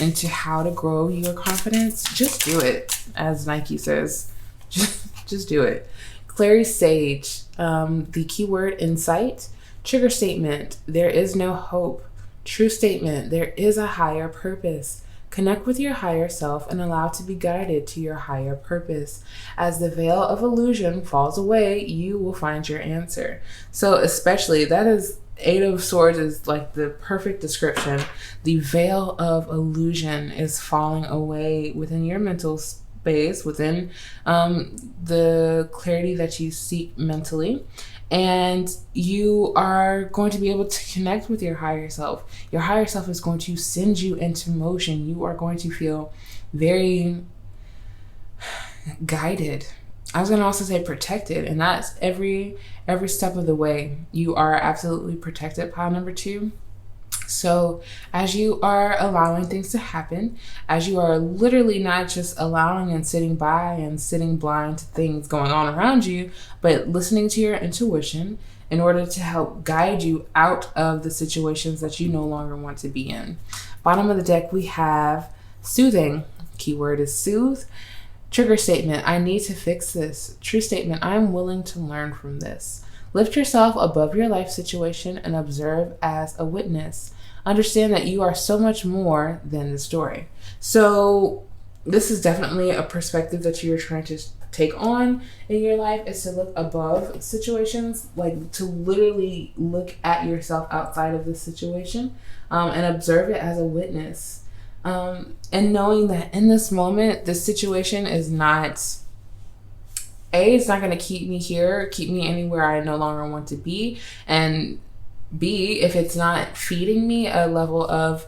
into how to grow your confidence. Just do it, as Nike says. Just do it. Clary Sage, the keyword insight. Trigger statement, there is no hope. True statement, there is a higher purpose. Connect with your higher self and allow to be guided to your higher purpose. As the veil of illusion falls away, you will find your answer. So especially, that is, Eight of Swords is like the perfect description. The veil of illusion is falling away within your mental space, within the clarity that you seek mentally. And you are going to be able to connect with your higher self. Your higher self is going to send you into motion. You are going to feel very guided. I was going to also say protected, and that's every step of the way. You are absolutely protected, pile number 2. So as you are allowing things to happen, as you are literally not just allowing and sitting by and sitting blind to things going on around you, but listening to your intuition in order to help guide you out of the situations that you no longer want to be in. Bottom of the deck, we have soothing. Keyword is soothe. Trigger statement, I need to fix this. True statement, I am willing to learn from this. Lift yourself above your life situation and observe as a witness. Understand that you are so much more than the story. So this is definitely a perspective that you're trying to take on in your life, is to look above situations, like to literally look at yourself outside of the situation, and observe it as a witness. And knowing that in this moment, this situation is not, it's not going to keep me here, keep me anywhere I no longer want to be. And B, if it's not feeding me a level of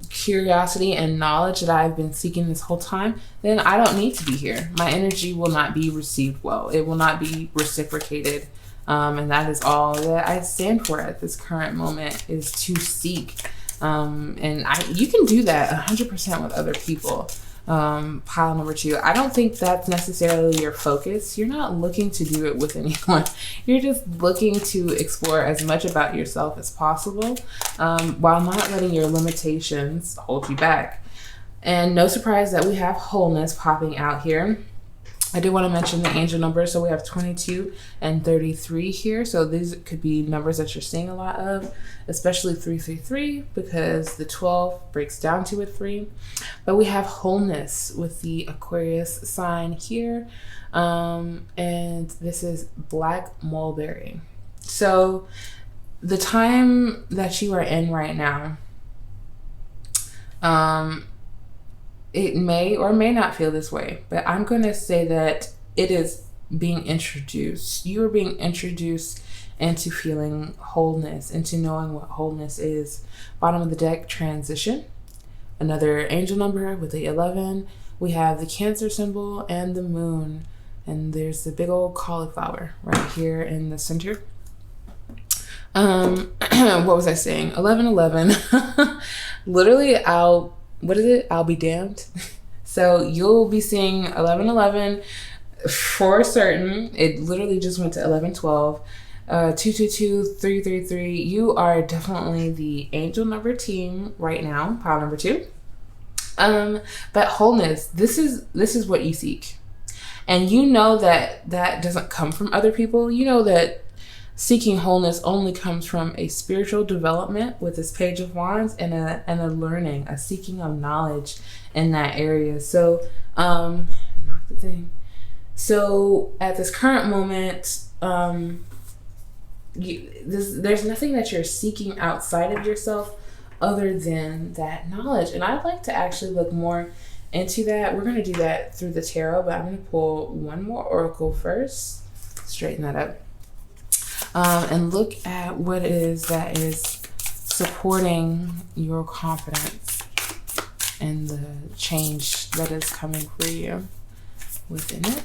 curiosity and knowledge that I've been seeking this whole time, then I don't need to be here. My energy will not be received well. It will not be reciprocated. And that is all that I stand for at this current moment, is to seek. And you can do that 100% with other people. Pile number 2, I don't think that's necessarily your focus. You're not looking to do it with anyone. You're just looking to explore as much about yourself as possible, while not letting your limitations hold you back. And no surprise that we have wholeness popping out here. I do want to mention the angel numbers. So we have 22 and 33 here. So these could be numbers that you're seeing a lot of, especially 333, because the 12 breaks down to a 3. But we have wholeness with the Aquarius sign here. And this is black mulberry. So the time that you are in right now, it may or may not feel this way, but I'm going to say that it is being introduced. You are being introduced into feeling wholeness, into knowing what wholeness is. Bottom of the deck, transition. Another angel number with the 11. We have the Cancer symbol and the moon. And there's the big old cauliflower right here in the center. What was I saying? 11. Literally, I'll what is it? I'll be damned. So you'll be seeing 1111 for certain. It literally just went to 1112. 222, 333. You are definitely the angel number team right now, pile number 2. But wholeness, this is what you seek. And you know that doesn't come from other people. You know that seeking wholeness only comes from a spiritual development with this Page of Wands and a learning, a seeking of knowledge in that area. So, not the thing. So at this current moment, there's nothing that you're seeking outside of yourself other than that knowledge. And I'd like to actually look more into that. We're going to do that through the tarot, but I'm going to pull one more oracle first. Straighten that up. And look at what it is that is supporting your confidence and the change that is coming for you within it.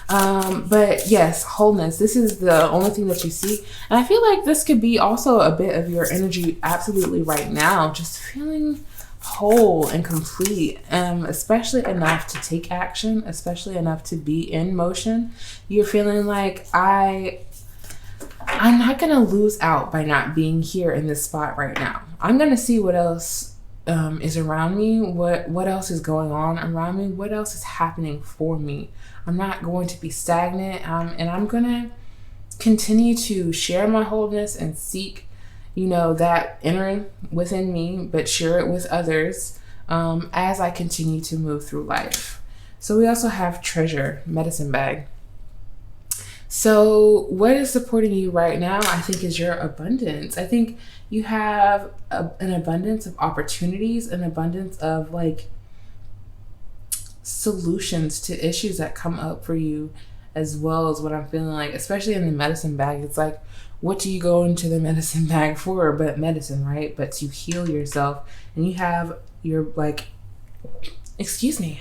But yes, wholeness. This is the only thing that you see. And I feel like this could be also a bit of your energy absolutely right now. Just feeling whole and complete, especially enough to take action, especially enough to be in motion. You're feeling like I'm not going to lose out by not being here in this spot right now. I'm going to see what else is around me, what else is going on around me, what else is happening for me. I'm not going to be stagnant, and I'm going to continue to share my wholeness and seek, that inner within me, but share it with others as I continue to move through life. So we also have treasure, medicine bag. So what is supporting you right now, I think, is your abundance. I think you have an abundance of opportunities, an abundance of solutions to issues that come up for you, as well as what I'm feeling like, especially in the medicine bag. It's like, what do you go into the medicine bag for but medicine, right? But to heal yourself. And you have your sneeze.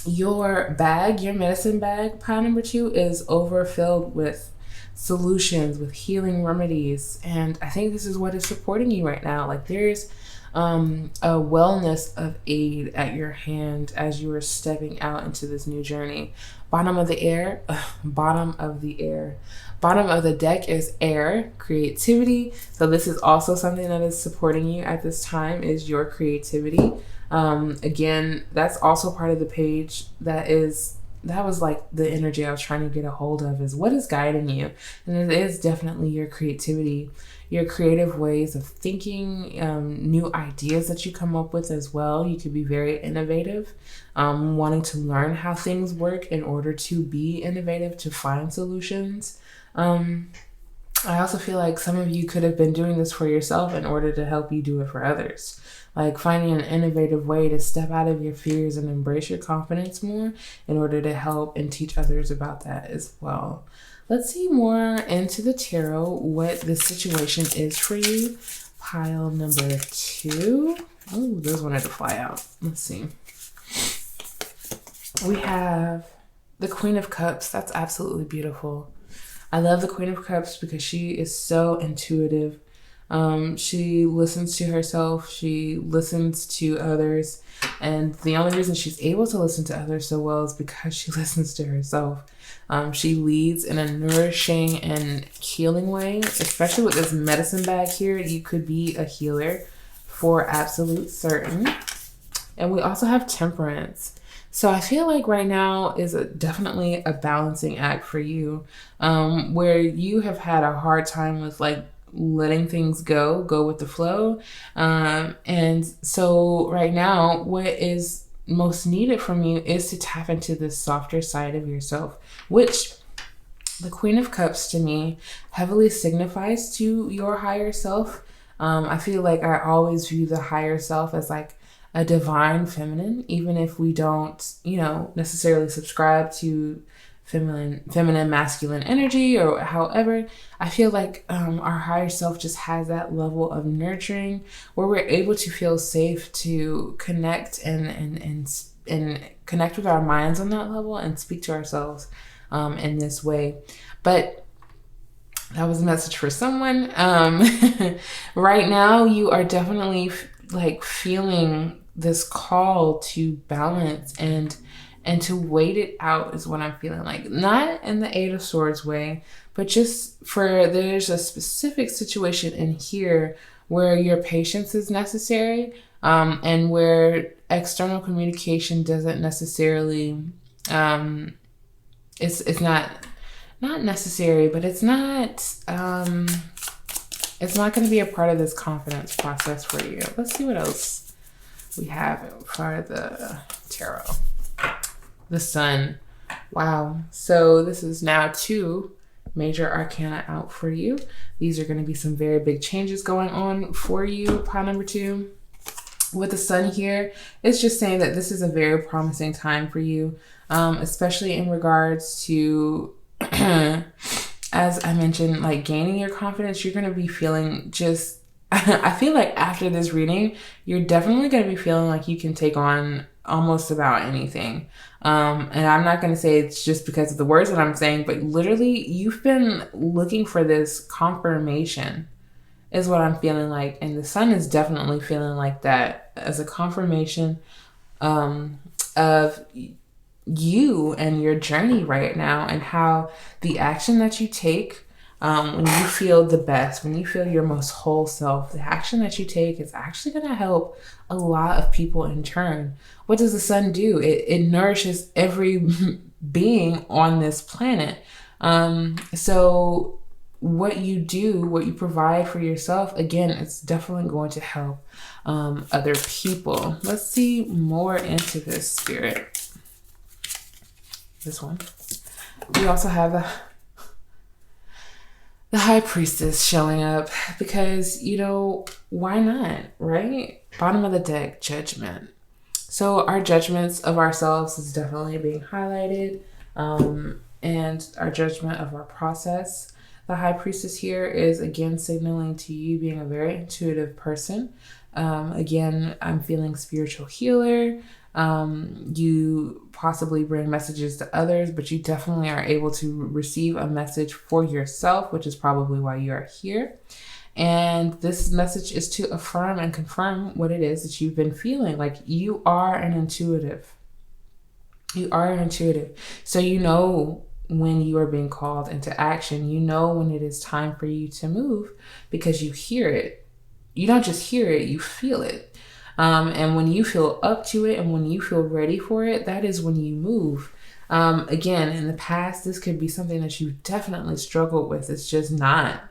Your bag, your medicine bag, pile number 2, is overfilled with solutions, with healing remedies. And I think this is what is supporting you right now. Like, there's a wellness of aid at your hand as you are stepping out into this new journey. Bottom of the deck is air, creativity. So this is also something that is supporting you at this time, is your creativity. Again, that's also part of the page that was like the energy I was trying to get a hold of, is what is guiding you. And it is definitely your creativity, your creative ways of thinking, new ideas that you come up with as well. You could be very innovative, wanting to learn how things work in order to be innovative, to find solutions. I also feel like some of you could have been doing this for yourself in order to help you do it for others. Like finding an innovative way to step out of your fears and embrace your confidence more in order to help and teach others about that as well. Let's see more into the tarot, what the situation is for you. Pile number 2. Oh, those wanted to fly out. Let's see. We have the Queen of Cups. That's absolutely beautiful. I love the Queen of Cups because she is so intuitive. She listens to herself, she listens to others, and the only reason she's able to listen to others so well is because she listens to herself. She leads in a nourishing and healing way, especially with this medicine bag here. You could be a healer for absolute certain. And we also have Temperance. So I feel like right now is definitely a balancing act for you, where you have had a hard time with letting things go with the flow. And so right now, what is most needed from you is to tap into this softer side of yourself, which the Queen of Cups to me heavily signifies to your higher self. I feel like I always view the higher self as like a divine feminine, even if we don't, necessarily subscribe to feminine masculine energy or however. I feel like our higher self just has that level of nurturing where we're able to feel safe to connect and connect with our minds on that level and speak to ourselves in this way. But that was a message for someone. Right now, you are definitely like feeling this call to balance and to wait it out is what I'm feeling like. Not in the Eight of Swords way, but just for there's a specific situation in here where your patience is necessary, and where external communication doesn't necessarily, it's not necessary, but it's not going to be a part of this confidence process for you. Let's see what else we have for the tarot. The Sun. Wow. So this is now 2 major arcana out for you. These are going to be some very big changes going on for you, pile number 2. With the Sun here, it's just saying that this is a very promising time for you, especially in regards to, as I mentioned, like gaining your confidence. You're going to be feeling just, I feel like after this reading, you're definitely going to be feeling like you can take on almost about anything. And I'm not going to say it's just because of the words that I'm saying, but literally you've been looking for this confirmation is what I'm feeling like. And the Sun is definitely feeling like that as a confirmation of you and your journey right now, and how the action that you take, when you feel the best, when you feel your most whole self, the action that you take is actually going to help a lot of people in turn. What does the Sun do? It nourishes every being on this planet. So what you do, what you provide for yourself, again, it's definitely going to help other people. Let's see more into this, Spirit. This one. We also have the High Priestess showing up because, you know, why not, right? Bottom of the deck, Judgment. So our judgments of ourselves is definitely being highlighted, and our judgment of our process. The High Priestess here is again signaling to you being a very intuitive person. Again, I'm feeling spiritual healer. You possibly bring messages to others, but you definitely are able to receive a message for yourself, which is probably why you are here. And this message is to affirm and confirm what it is that you've been feeling. Like, you are an intuitive. You are an intuitive. So you know when you are being called into action. You know when it is time for you to move because you hear it. You don't just hear it, you feel it. And when you feel up to it and when you feel ready for it, that is when you move. Again, in the past, this could be something that you definitely struggled with. It's just not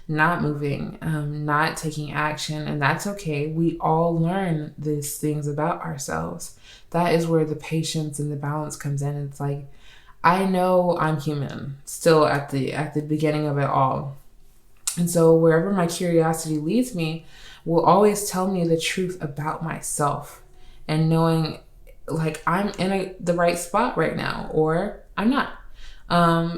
moving, not taking action. And that's okay. We all learn these things about ourselves. That is where the patience and the balance comes in. It's like, I know I'm human still at the beginning of it all. And so wherever my curiosity leads me will always tell me the truth about myself, and knowing like I'm in the right spot right now or I'm not.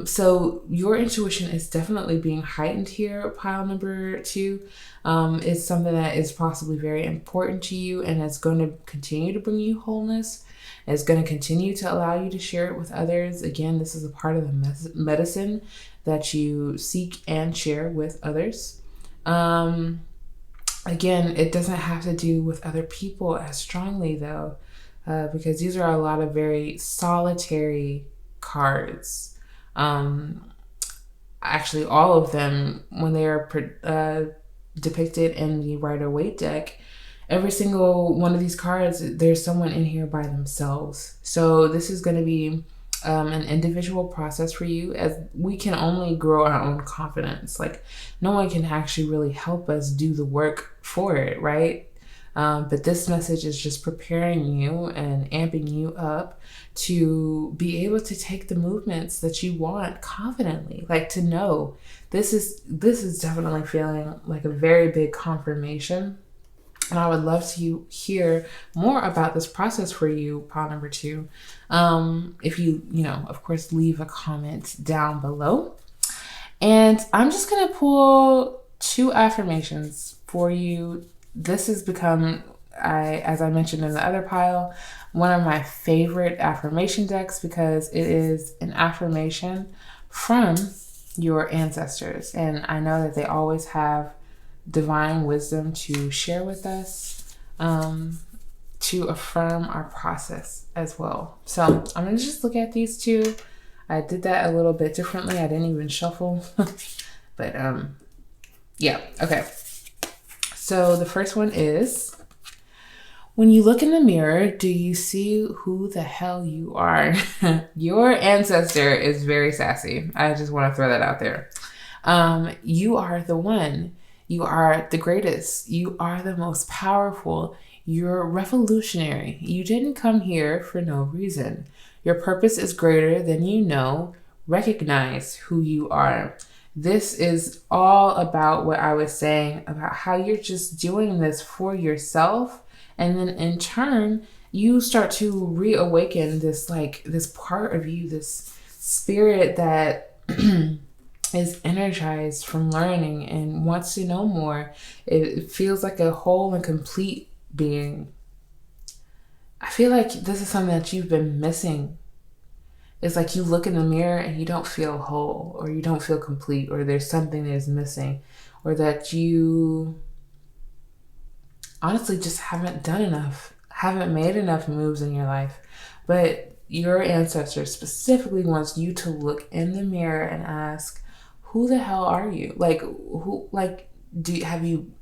So your intuition is definitely being heightened here, pile number 2. It's something that is possibly very important to you, and it's going to continue to bring you wholeness. It's going to continue to allow you to share it with others. Again, this is a part of the medicine that you seek and share with others. Again, it doesn't have to do with other people as strongly though, because these are a lot of very solitary cards. Actually, all of them, when they are depicted in the Rider-Waite deck, every single one of these cards, there's someone in here by themselves. So this is going to be an individual process for you, as we can only grow our own confidence. Like, no one can actually really help us do the work for it, right? But this message is just preparing you and amping you up to be able to take the movements that you want confidently. Like, to know this is definitely feeling like a very big confirmation. And I would love to hear more about this process for you, pile number 2. If you of course, leave a comment down below. And I'm just going to pull 2 affirmations for you. This has become, as I mentioned in the other pile, one of my favorite affirmation decks because it is an affirmation from your ancestors. And I know that they always have divine wisdom to share with us, to affirm our process as well. So I'm going to just look at these two. I did that a little bit differently. I didn't even shuffle. But yeah, okay. So the first one is, when you look in the mirror, do you see who the hell you are? Your ancestor is very sassy. I just want to throw that out there. You are the one. You are the greatest. You are the most powerful. You're revolutionary. You didn't come here for no reason. Your purpose is greater than you know. Recognize who you are. This is all about what I was saying about how you're just doing this for yourself. And then in turn, you start to reawaken this part of you, this spirit that is energized from learning and wants to know more. It feels like a whole and complete being. I feel like this is something that you've been missing. It's like you look in the mirror and you don't feel whole, or you don't feel complete, or there's something that is missing, or that you honestly just haven't done enough, haven't made enough moves in your life. But your ancestor specifically wants you to look in the mirror and ask, who the hell are you?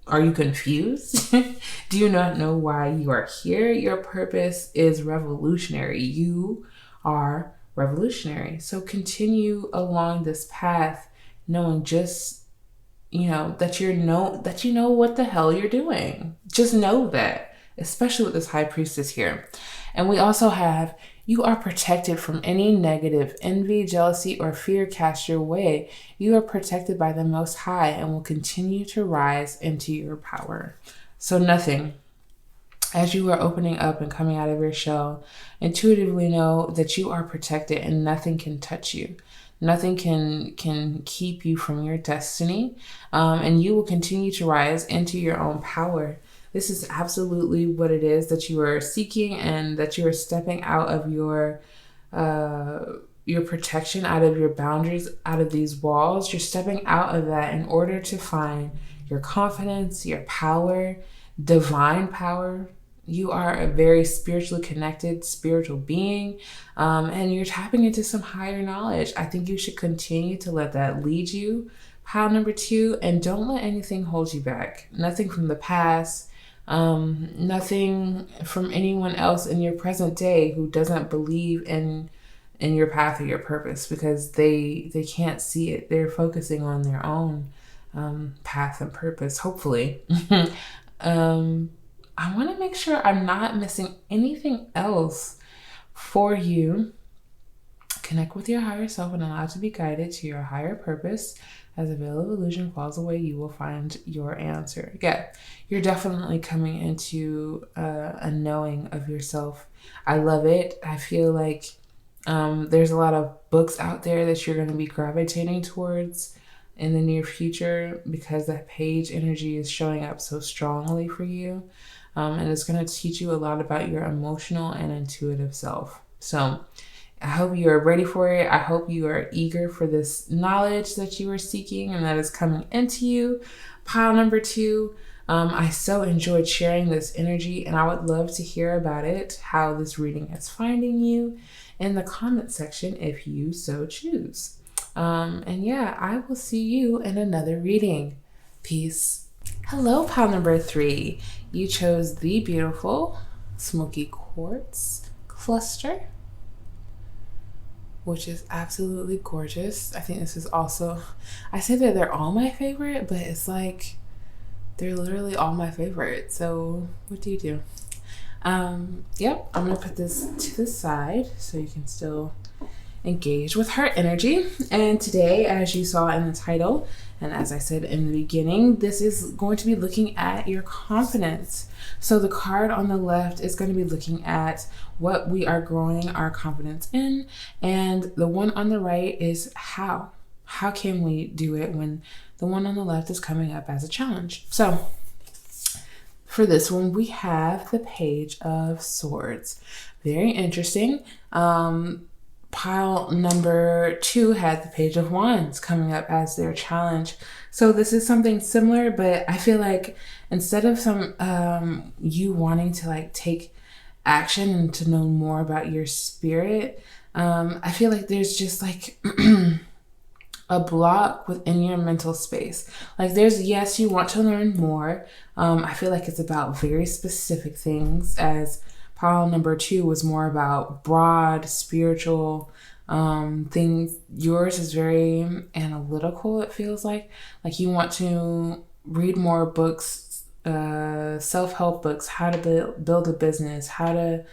Are you confused? Do you not know why you are here? Your purpose is revolutionary. You are revolutionary. So continue along this path, knowing just, that you know what the hell you're doing. Just know that, especially with this high priestess here. And we also have, you are protected from any negative envy, jealousy, or fear cast your way. You are protected by the Most High and will continue to rise into your power. So nothing, as you are opening up and coming out of your shell, intuitively know that you are protected and nothing can touch you. Nothing can keep you from your destiny, and you will continue to rise into your own power. This is absolutely what it is that you are seeking, and that you are stepping out of your protection, out of your boundaries, out of these walls. You're stepping out of that in order to find your confidence, your power, divine power. You are a very spiritually connected spiritual being, and you're tapping into some higher knowledge. I think you should continue to let that lead you. Pile number 2, and don't let anything hold you back. Nothing from the past, nothing from anyone else in your present day who doesn't believe in your path or your purpose, because they can't see it. They're focusing on their own path and purpose, hopefully. I want to make sure I'm not missing anything else for you. Connect with your higher self and allow to be guided to your higher purpose. As a veil of illusion falls away, you will find your answer. Yeah, you're definitely coming into a knowing of yourself. I love it. I feel like there's a lot of books out there that you're going to be gravitating towards in the near future, because that page energy is showing up so strongly for you. And it's going to teach you a lot about your emotional and intuitive self. So I hope you are ready for it. I hope you are eager for this knowledge that you are seeking and that is coming into you. Pile number 2, I so enjoyed sharing this energy, and I would love to hear about it, how this reading is finding you, in the comment section if you so choose. And yeah, I will see you in another reading. Peace. Hello, pile number 3. You chose the beautiful smoky quartz cluster, which is absolutely gorgeous. I think this is also, I say that they're all my favorite, but it's like they're literally all my favorite. So what do you do? Yep, I'm gonna put this to the side so you can still engage with heart energy. And today, as you saw in the title, and as I said in the beginning, this is going to be looking at your confidence. So the card on the left is going to be looking at what we are growing our confidence in, and the one on the right is how. How can we do it when the one on the left is coming up as a challenge? So for this one, we have the Page of Swords. Very interesting. pile number 2 had the Page of Wands coming up as their challenge. So this is something similar, but I feel like instead of you wanting to like take action and to know more about your spirit, I feel like there's just like a block within your mental space. Like yes, you want to learn more. I feel like it's about very specific things, as pile number 2 was more about broad spiritual things. Yours is very analytical, it feels like you want to read more books, self-help books, how to build a business, how to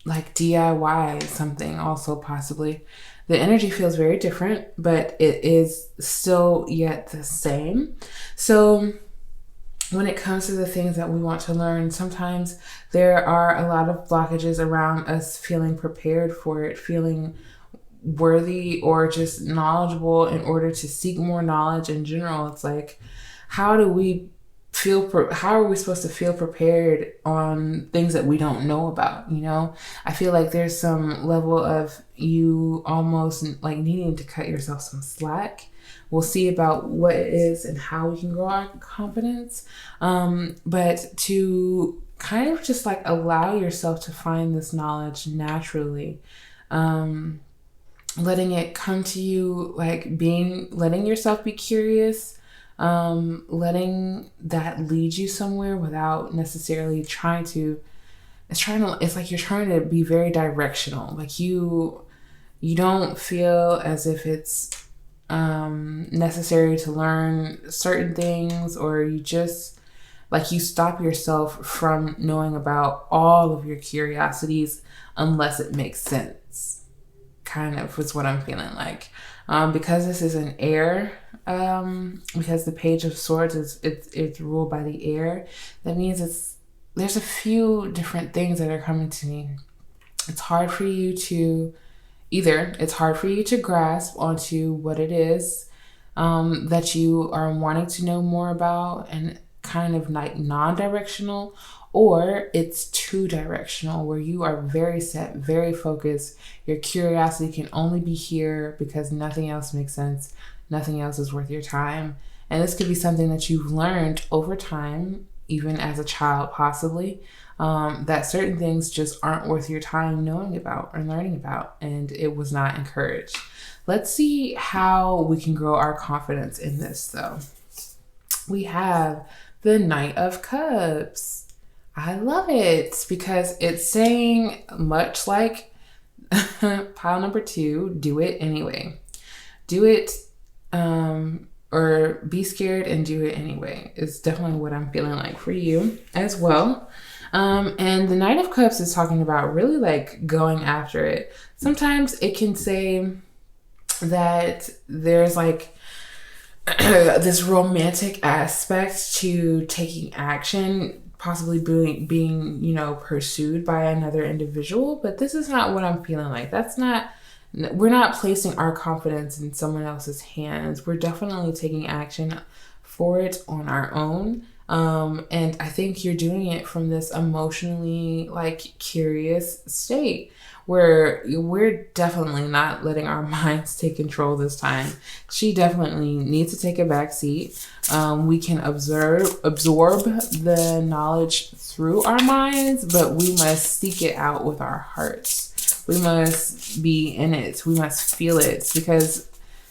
like DIY something also possibly. The energy feels very different, but it is still yet the same. So when it comes to the things that we want to learn, sometimes there are a lot of blockages around us feeling prepared for it, feeling worthy or just knowledgeable in order to seek more knowledge in general. It's like, how are we supposed to feel prepared on things that we don't know about, you know? I feel like there's some level of you almost like needing to cut yourself some slack. We'll see about what it is and how we can grow our confidence. But to kind of just like allow yourself to find this knowledge naturally, letting it come to you, like letting yourself be curious, letting that lead you somewhere without necessarily it's like you're trying to be very directional. Like you don't feel as if it's necessary to learn certain things, or you just like you stop yourself from knowing about all of your curiosities unless it makes sense, kind of is what I'm feeling like. Because this is an air, because the Page of Swords it's ruled by the air, that means there's a few different things that are coming to me. It's hard for you to grasp onto what it is that you are wanting to know more about, and kind of like non-directional, or it's too directional where you are very set, very focused. Your curiosity can only be here because nothing else makes sense. Nothing else is worth your time. And this could be something that you've learned over time, even as a child possibly, that certain things just aren't worth your time knowing about or learning about, and it was not encouraged. Let's see how we can grow our confidence in this though. We have the Knight of Cups. I love it because it's saying, much like pile number 2, do it anyway. Do it, or be scared and do it anyway. It's definitely what I'm feeling like for you as well. And the Knight of Cups is talking about really like going after it. Sometimes it can say that there's like this romantic aspect to taking action, possibly being, you know, pursued by another individual, but this is not what I'm feeling like. We're not placing our confidence in someone else's hands. We're definitely taking action for it on our own. And I think you're doing it from this emotionally like curious state where we're definitely not letting our minds take control this time. She definitely needs to take a back seat. We can absorb the knowledge through our minds, but we must seek it out with our hearts. We must be in it. We must feel it, because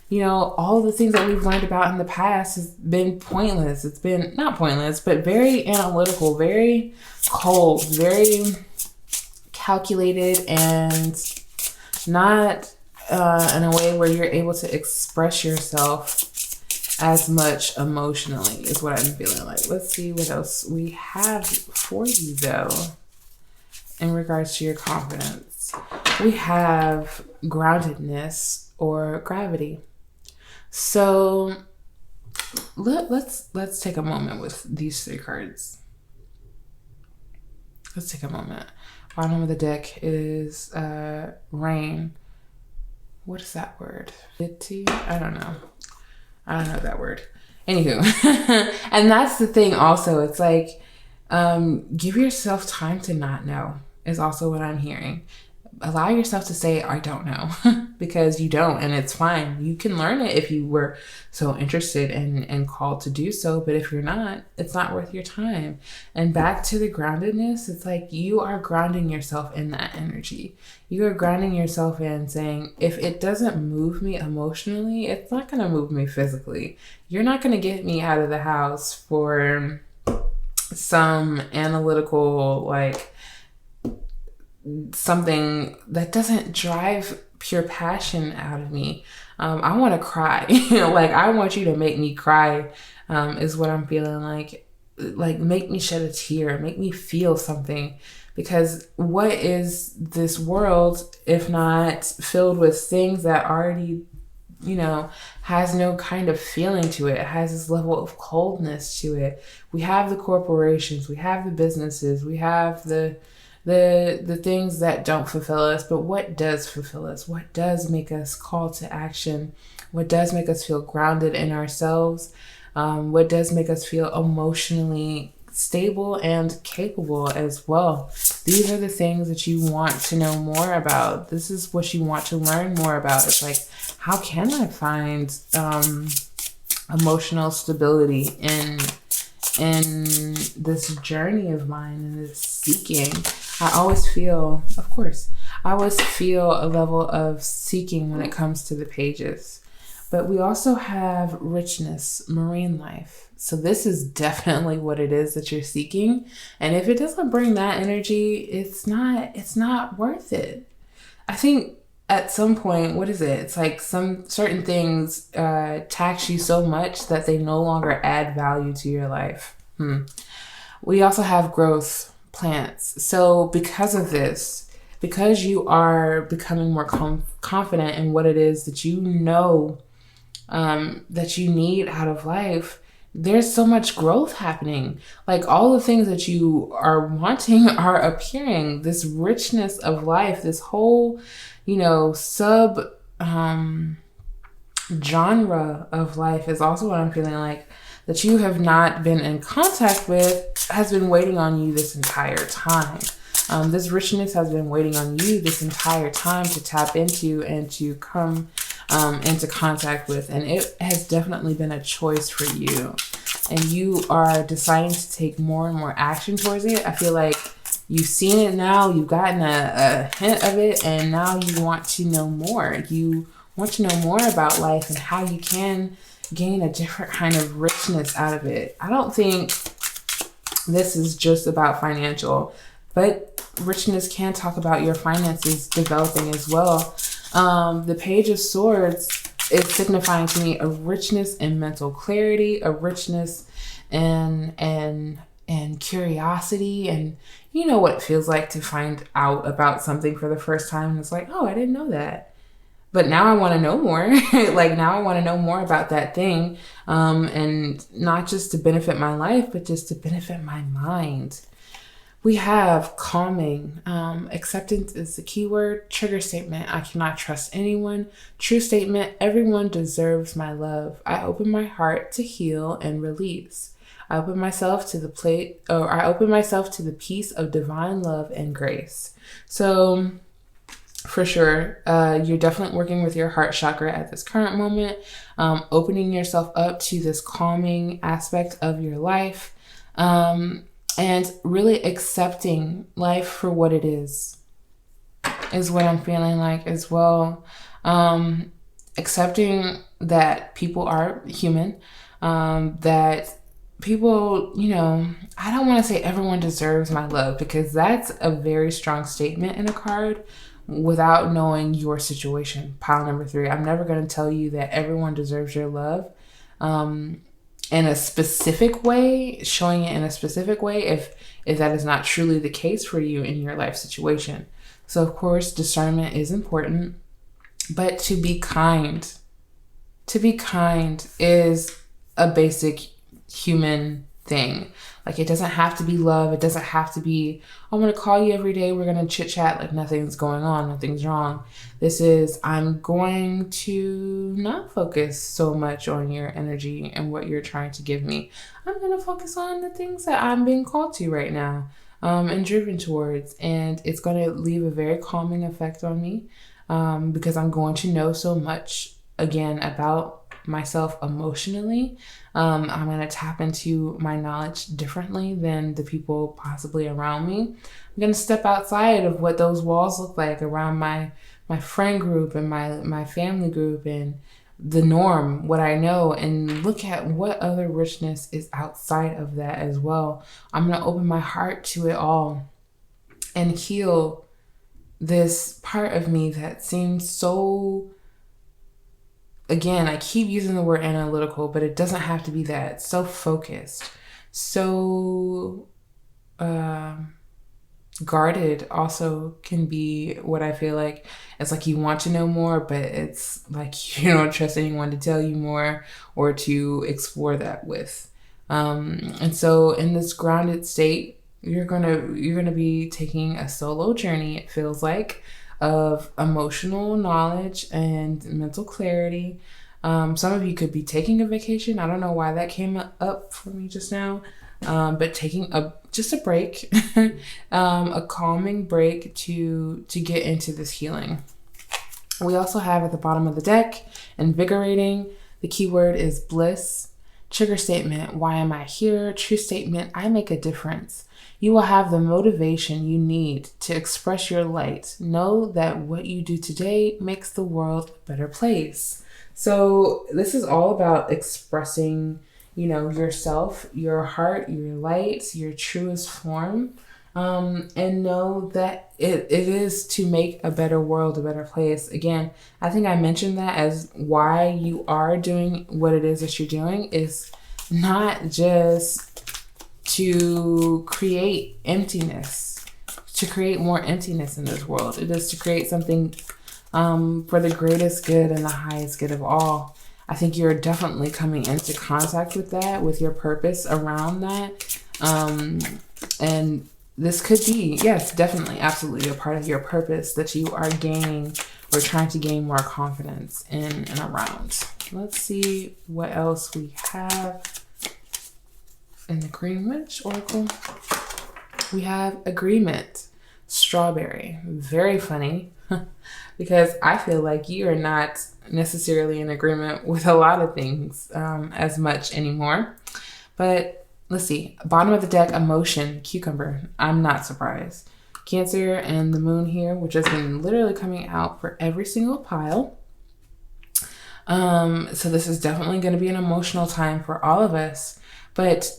you know, all the things that we've learned about in the past has been pointless. It's been not pointless, but very analytical, very cold, very calculated, and not in a way where you're able to express yourself as much emotionally is what I'm feeling like. Let's see what else we have for you though in regards to your confidence. We have groundedness or gravity. So let's take a moment with these 3 cards. Let's take a moment. Bottom of the deck is rain. What is that word? I don't know that word. Anywho, and that's the thing also. It's like, give yourself time to not know is also what I'm hearing. allow yourself to say, I don't know, because you don't, and it's fine. You can learn it if you were so interested and called to do so. But if you're not, it's not worth your time. And back to the groundedness, it's like you are grounding yourself in that energy. You are grounding yourself in saying, if it doesn't move me emotionally, it's not going to move me physically. You're not going to get me out of the house for some analytical, like, something that doesn't drive pure passion out of me. I want to cry. Like, I want you to make me cry, is what I'm feeling like. Like, make me shed a tear, make me feel something. Because what is this world if not filled with things that already, has no kind of feeling to it? It has this level of coldness to it. We have the corporations, we have the businesses, we have the things that don't fulfill us. But what does fulfill us? What does make us call to action? What does make us feel grounded in ourselves? What does make us feel emotionally stable and capable as well? These are the things that you want to know more about. This is what you want to learn more about. It's like, how can I find emotional stability in this journey of mine and this seeking? I always feel a level of seeking when it comes to the pages. But we also have richness, marine life. So this is definitely what it is that you're seeking. And if it doesn't bring that energy, it's not worth it. I think at some point, what is it? It's like some certain things tax you so much that they no longer add value to your life. We also have growth plants. So because of this, because you are becoming more confident in what it is that you know that you need out of life, there's so much growth happening. Like, all the things that you are wanting are appearing. This richness of life, this whole, sub genre of life is also what I'm feeling like, that you have not been in contact with, has been waiting on you this entire time. This richness has been waiting on you this entire time to tap into and to come into contact with. And it has definitely been a choice for you. And you are deciding to take more and more action towards it. I feel like you've seen it now, you've gotten a hint of it, and now you want to know more. You want to know more about life and how you can gain a different kind of richness out of it. I don't think this is just about financial, but richness can talk about your finances developing as well. The Page of Swords is signifying to me a richness in mental clarity, a richness and curiosity, and you know what it feels like to find out about something for the first time, and it's like, oh, I didn't know that. But now I want to know more. Like, now I want to know more about that thing. And not just to benefit my life, but just to benefit my mind. We have calming. Acceptance is the keyword. Trigger statement: I cannot trust anyone. True statement: everyone deserves my love. I open my heart to heal and release. I open myself to the peace of divine love and grace. So, for sure, you're definitely working with your heart chakra at this current moment, opening yourself up to this calming aspect of your life, and really accepting life for what it is what I'm feeling like as well. Accepting that people are human, that people, I don't want to say everyone deserves my love, because that's a very strong statement in a card without knowing your situation. Pile number 3. I'm never going to tell you that everyone deserves your love in a specific way, showing it in a specific way, if that is not truly the case for you in your life situation. So, of course, discernment is important, but to be kind is a basic human thing. Like, it doesn't have to be love. It doesn't have to be, I'm going to call you every day, we're going to chit chat like nothing's going on, nothing's wrong. This is, I'm going to not focus so much on your energy and what you're trying to give me. I'm going to focus on the things that I'm being called to right now. and driven towards. And it's going to leave a very calming effect on me, because I'm going to know so much again about myself emotionally. I'm going to tap into my knowledge differently than the people possibly around me. I'm going to step outside of what those walls look like around my friend group and my family group and the norm, what I know, and look at what other richness is outside of that as well. I'm going to open my heart to it all and heal this part of me that seems so, again, I keep using the word analytical, but it doesn't have to be that. So focused, so guarded also can be what I feel like. It's like you want to know more, but it's like you don't trust anyone to tell you more or to explore that with. And so in this grounded state, you're gonna be taking a solo journey, it feels like, of emotional knowledge and mental clarity. Some of you could be taking a vacation. I don't know why that came up for me just now. But taking just a break, a calming break to get into this healing. We also have at the bottom of the deck, invigorating. The keyword is bliss. Trigger statement, why am I here? True statement, I make a difference. You will have the motivation you need to express your light. Know that what you do today makes the world a better place. So this is all about expressing, yourself, your heart, your light, your truest form, and know that it is to make a better world, a better place. Again, I think I mentioned that as why you are doing what it is that you're doing is not just to create emptiness, to create more emptiness in this world. It is to create something for the greatest good and the highest good of all. I think you're definitely coming into contact with that, with your purpose around that. And this could be, yes, definitely, absolutely a part of your purpose that you are gaining or trying to gain more confidence in and around. Let's see what else we have in the Green Witch Oracle. We have agreement, strawberry. Very funny because I feel like you are not necessarily in agreement with a lot of things as much anymore. But let's see, bottom of the deck, emotion, cucumber. I'm not surprised. Cancer and the moon here, which has been literally coming out for every single pile. So this is definitely going to be an emotional time for all of us. But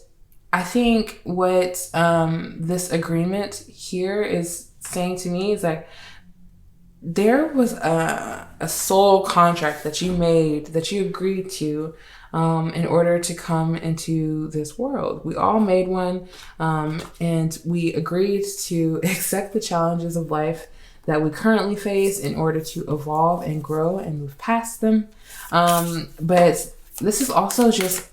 I think what this agreement here is saying to me is like, there was a soul contract that you made, that you agreed to in order to come into this world. We all made one, and we agreed to accept the challenges of life that we currently face in order to evolve and grow and move past them. But this is also just,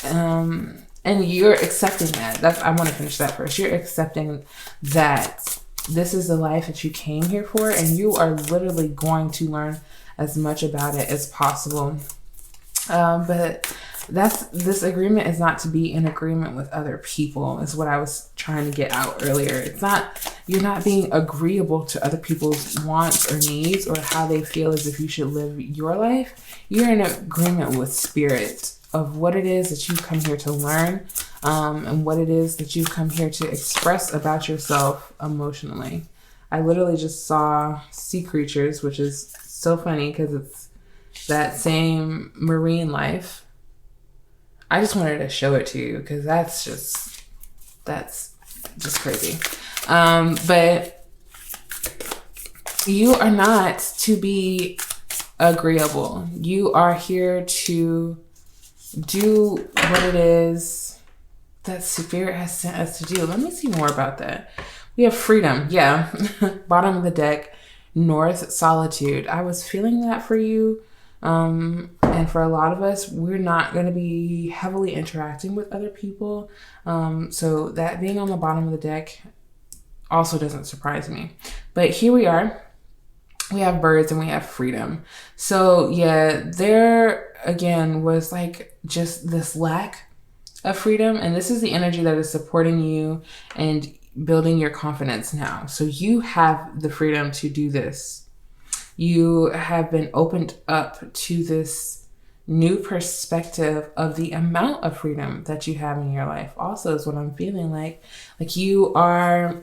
and you're accepting that. I want to finish that first. You're accepting that this is the life that you came here for, and you are literally going to learn as much about it as possible. But this agreement is not to be in agreement with other people, is what I was trying to get out earlier. It's not, you're not being agreeable to other people's wants or needs or how they feel as if you should live your life. You're in agreement with spirit of what it is that you've come here to learn, and what it is that you've come here to express about yourself emotionally. I literally just saw sea creatures, which is so funny because it's that same marine life. I just wanted to show it to you because that's just crazy. But you are not to be agreeable. You are here to do what it is that spirit has sent us to do. Let me see more about that. We have freedom. Yeah. Bottom of the deck, north, solitude. I was feeling that for you. And for a lot of us, we're not going to be heavily interacting with other people. So that being on the bottom of the deck also doesn't surprise me. But here we are. We have birds and we have freedom. So yeah, there again was like just this lack of freedom. And this is the energy that is supporting you. And building your confidence now. So you have the freedom to do this. You have been opened up to this new perspective of the amount of freedom that you have in your life. Also is what I'm feeling like you are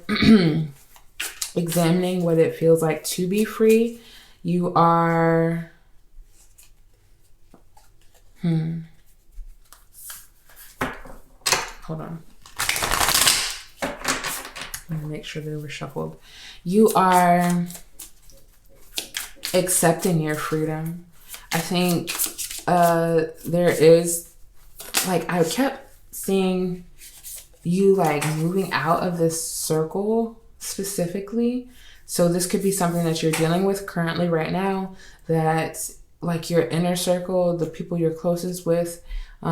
examining what it feels like to be free. You are hold on. Let me make sure they were shuffled. You are accepting your freedom. I think there is, like, I kept seeing you like moving out of this circle specifically. So this could be something that you're dealing with currently right now, that like your inner circle, the people you're closest with, they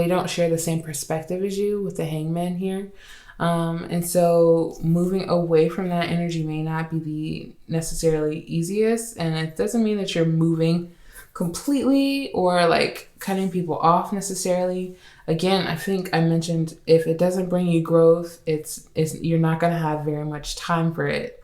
don't share the same perspective as you with the hangman here. And so moving away from that energy may not be the necessarily easiest. And it doesn't mean that you're moving completely or like cutting people off necessarily. Again, I think I mentioned if it doesn't bring you growth, you're not going to have very much time for it.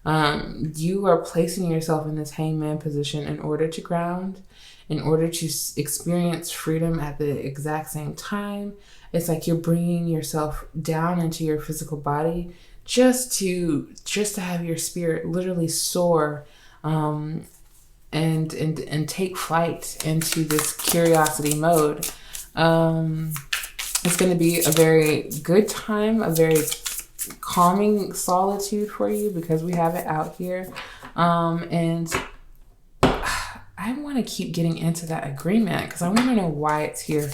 You are placing yourself in this hangman position in order to ground, in order to experience freedom at the exact same time. It's like you're bringing yourself down into your physical body just to have your spirit literally soar, and take flight into this curiosity mode. It's going to be a very good time, a very calming solitude for you because we have it out here. And I want to keep getting into that agreement because I want to know why it's here.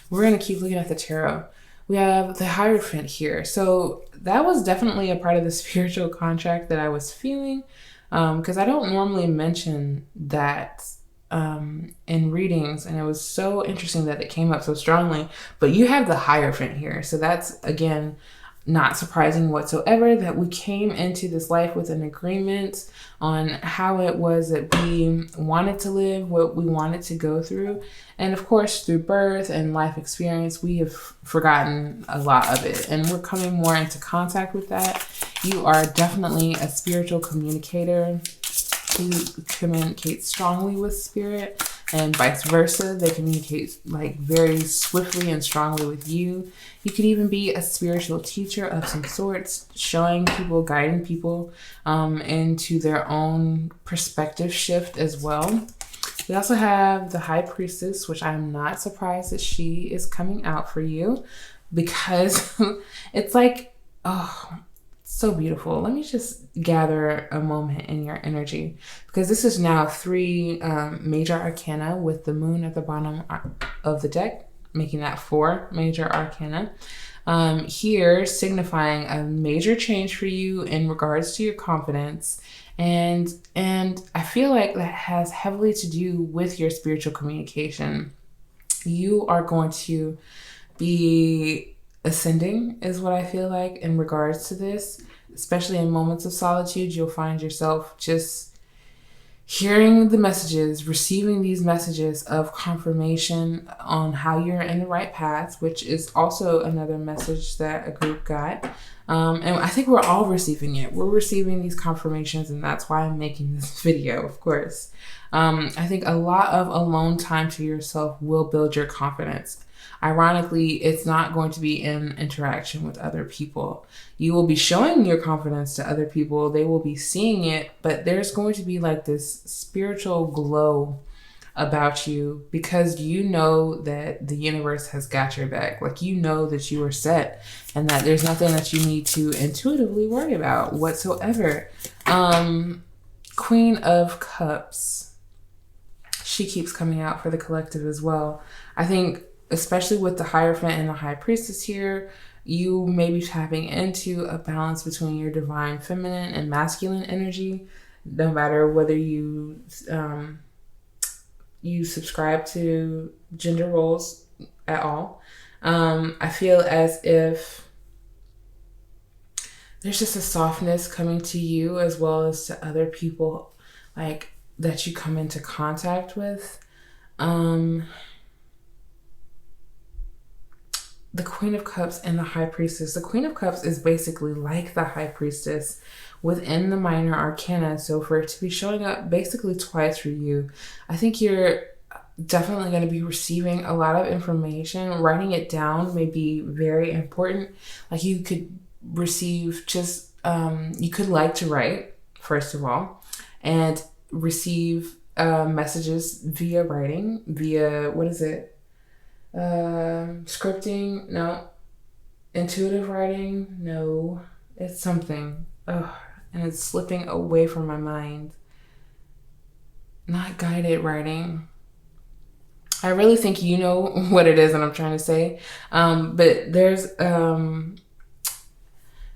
We're going to keep looking at the tarot. We have the Hierophant here. So that was definitely a part of the spiritual contract that I was feeling, because I don't normally mention that in readings, and it was so interesting that it came up so strongly. But you have the Hierophant here. So that's, again, not surprising whatsoever that we came into this life with an agreement on how it was that we wanted to live, what we wanted to go through. And of course, through birth and life experience, we have forgotten a lot of it. And we're coming more into contact with that. You are definitely a spiritual communicator. You communicate strongly with spirit, and vice versa. They communicate like very swiftly and strongly with you. You could even be a spiritual teacher of some sorts, showing people, guiding people into their own perspective shift as well. We also have the High Priestess, which I'm not surprised that she is coming out for you, because it's like, oh, so beautiful. Let me just gather a moment in your energy, because this is now 3 major arcana with the moon at the bottom of the deck, making that 4 major arcana. Here signifying a major change for you in regards to your confidence. And I feel like that has heavily to do with your spiritual communication. You are going to be ascending, is what I feel like, in regards to this. Especially in moments of solitude, you'll find yourself just hearing the messages, receiving these messages of confirmation on how you're in the right path, which is also another message that a group got. And I think we're all receiving it. We're receiving these confirmations, and that's why I'm making this video, of course. I think a lot of alone time to yourself will build your confidence. Ironically, it's not going to be in interaction with other people. You will be showing your confidence to other people. They will be seeing it, but there's going to be like this spiritual glow about you, because you know that the universe has got your back. Like, you know that you are set and that there's nothing that you need to intuitively worry about whatsoever. Queen of Cups. She keeps coming out for the collective as well. I think especially with the Hierophant and the High Priestess here, you may be tapping into a balance between your divine feminine and masculine energy, no matter whether you subscribe to gender roles at all. I feel as if there's just a softness coming to you as well as to other people, like, that you come into contact with. the Queen of Cups and the High Priestess. The Queen of Cups is basically like the High Priestess within the minor arcana. So for it to be showing up basically twice for you, I think you're definitely going to be receiving a lot of information. Writing it down may be very important. Like you could receive just, you could like to write, first of all, and receive messages via writing, via, what is it? Scripting? No. Intuitive writing? No. It's something. Oh, and it's slipping away from my mind. Not guided writing. I really think you know what it is that I'm trying to say. But there's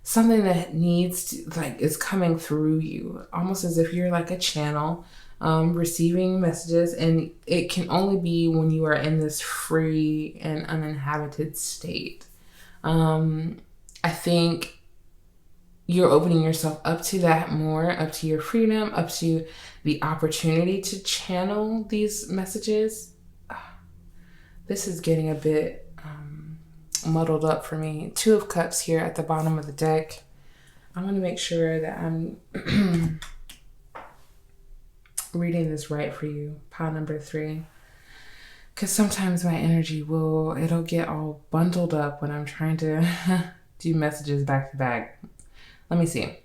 something that needs to, like, is coming through you, almost as if you're like a channel, receiving messages, and it can only be when you are in this free and uninhabited state. I think you're opening yourself up to that more, up to your freedom, up to the opportunity to channel these messages. This is getting a bit muddled up for me. Two of Cups here at the bottom of the deck. I want to make sure that I'm reading this right for you. Pile number 3. Because sometimes my energy it'll get all bundled up when I'm trying to do messages back to back. Let me see.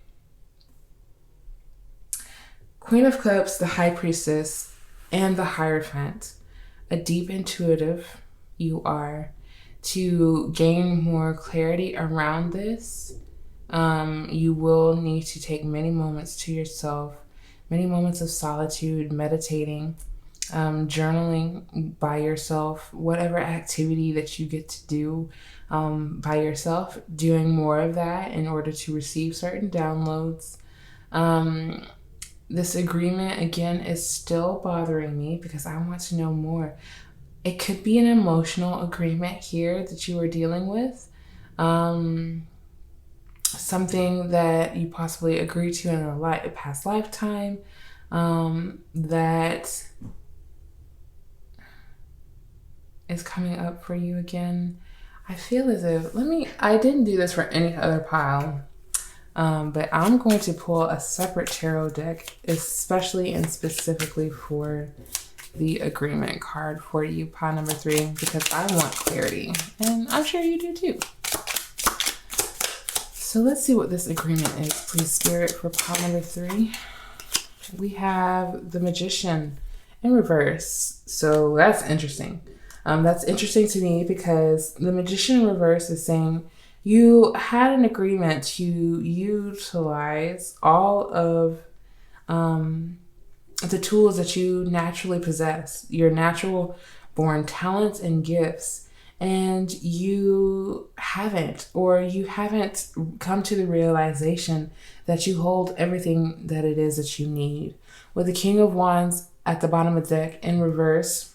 Queen of Cups, the High Priestess, and the Hierophant. A deep intuitive you are. To gain more clarity around this, you will need to take many moments to yourself, many moments of solitude, meditating, journaling by yourself, whatever activity that you get to do by yourself, doing more of that in order to receive certain downloads. This agreement, again, is still bothering me because I want to know more. It could be an emotional agreement here that you are dealing with. Something that you possibly agreed to in a past lifetime, that is coming up for you again. I feel as if, I didn't do this for any other pile, but I'm going to pull a separate tarot deck, especially and specifically for the agreement card for you, pile number 3, because I want clarity, and I'm sure you do too. So let's see what this agreement is, please, Spirit, for pile number 3. We have the Magician in reverse, so that's interesting. That's interesting to me because the Magician in reverse is saying you had an agreement to utilize all of the tools that you naturally possess, your natural born talents and gifts, and you haven't come to the realization that you hold everything that it is that you need. With the King of Wands at the bottom of the deck in reverse,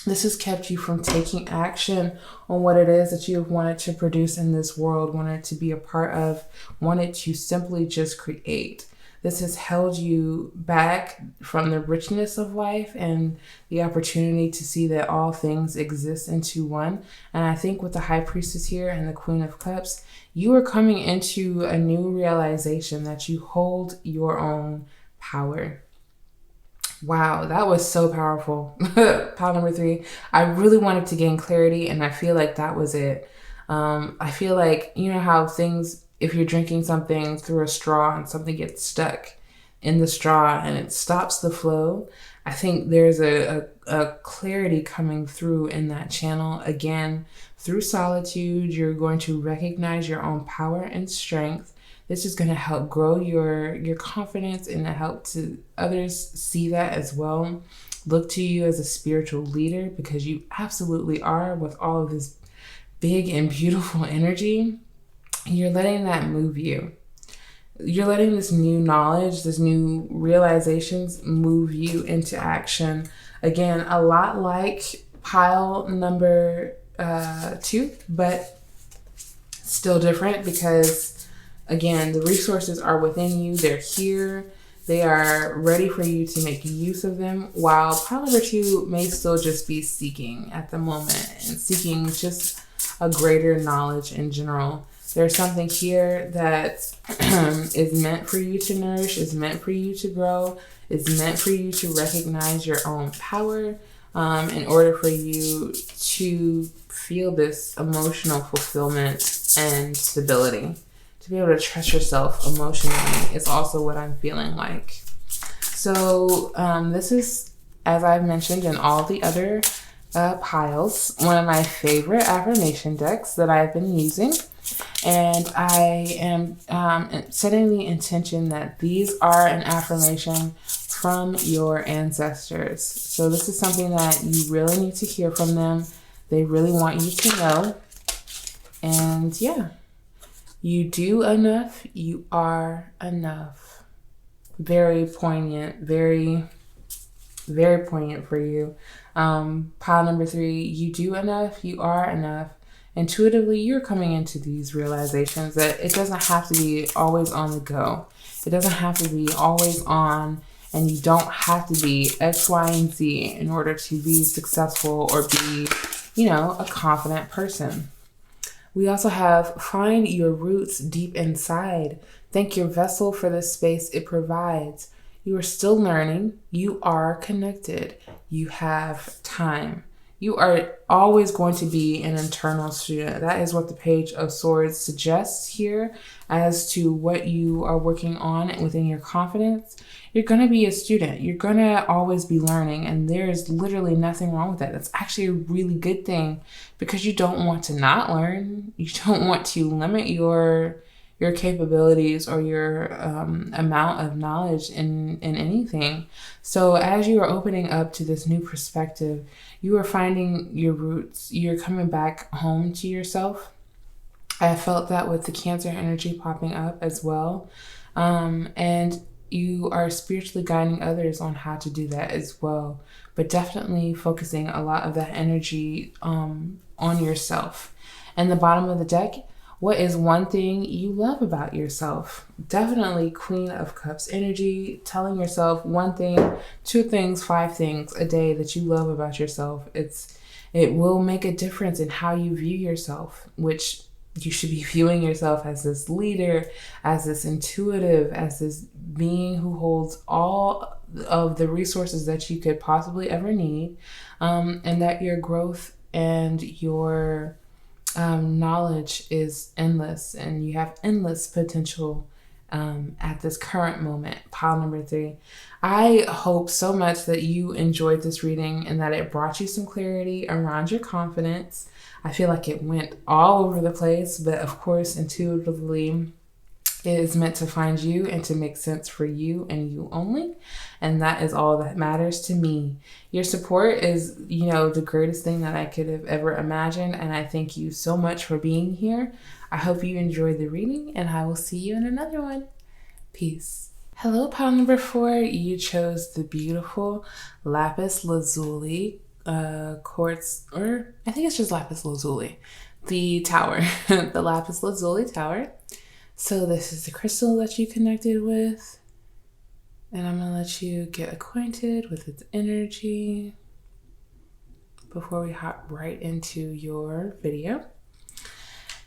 this has kept you from taking action on what it is that you have wanted to produce in this world, wanted to be a part of, wanted to simply just create. This has held you back from the richness of life and the opportunity to see that all things exist into one. And I think with the High Priestess here and the Queen of Cups, you are coming into a new realization that you hold your own power. Wow, that was so powerful. Pile number 3. I really wanted to gain clarity, and I feel like that was it. I feel like, you know how things, if you're drinking something through a straw and something gets stuck in the straw and it stops the flow, I think there's a clarity coming through in that channel. Again, through solitude, you're going to recognize your own power and strength. This is going to help grow your confidence and help to others see that as well. Look to you as a spiritual leader because you absolutely are, with all of this big and beautiful energy. You're letting that move you. You're letting this new knowledge, this new realizations move you into action. Again, a lot like pile number 2, but still different because, again, the resources are within you. They're here. They are ready for you to make use of them, while pile number 2 may still just be seeking at the moment and seeking just a greater knowledge in general. There's something here that is meant for you to nourish, is meant for you to grow, is meant for you to recognize your own power, in order for you to feel this emotional fulfillment and stability. To be able to trust yourself emotionally is also what I'm feeling like. So this is, as I've mentioned in all the other piles, one of my favorite affirmation decks that I've been using. And I am setting the intention that these are an affirmation from your ancestors. So this is something that you really need to hear from them. They really want you to know. And yeah, you do enough. You are enough. Very poignant, very, very poignant for you. Pile number 3, you do enough. You are enough. Intuitively, you're coming into these realizations that it doesn't have to be always on the go. It doesn't have to be always on, and you don't have to be X, Y, and Z in order to be successful or be, a confident person. We also have find your roots deep inside. Thank your vessel for the space it provides. You are still learning. You are connected. You have time. You are always going to be an internal student. That is what the Page of Swords suggests here as to what you are working on within your confidence. You're going to be a student. You're going to always be learning, and there's literally nothing wrong with that. That's actually a really good thing because you don't want to not learn. You don't want to limit your capabilities or your amount of knowledge in anything. So as you are opening up to this new perspective, you are finding your roots. You're coming back home to yourself. I felt that with the Cancer energy popping up as well. And you are spiritually guiding others on how to do that as well. But definitely focusing a lot of that energy on yourself. And the bottom of the deck, what is one thing you love about yourself? Definitely Queen of Cups energy, telling yourself one thing, 2 things, 5 things a day that you love about yourself. It will make a difference in how you view yourself, which you should be viewing yourself as this leader, as this intuitive, as this being who holds all of the resources that you could possibly ever need, and that your growth and your knowledge is endless, and you have endless potential at this current moment. Pile number 3. I hope so much that you enjoyed this reading and that it brought you some clarity around your confidence. I feel like it went all over the place, but of course, intuitively, it is meant to find you and to make sense for you and you only. And that is all that matters to me. Your support is, the greatest thing that I could have ever imagined. And I thank you so much for being here. I hope you enjoyed the reading, and I will see you in another one. Peace. Hello, pile number 4. You chose the beautiful lapis lazuli quartz, or I think it's just lapis lazuli. The tower, the lapis lazuli tower. So this is the crystal that you connected with, and I'm going to let you get acquainted with its energy before we hop right into your video.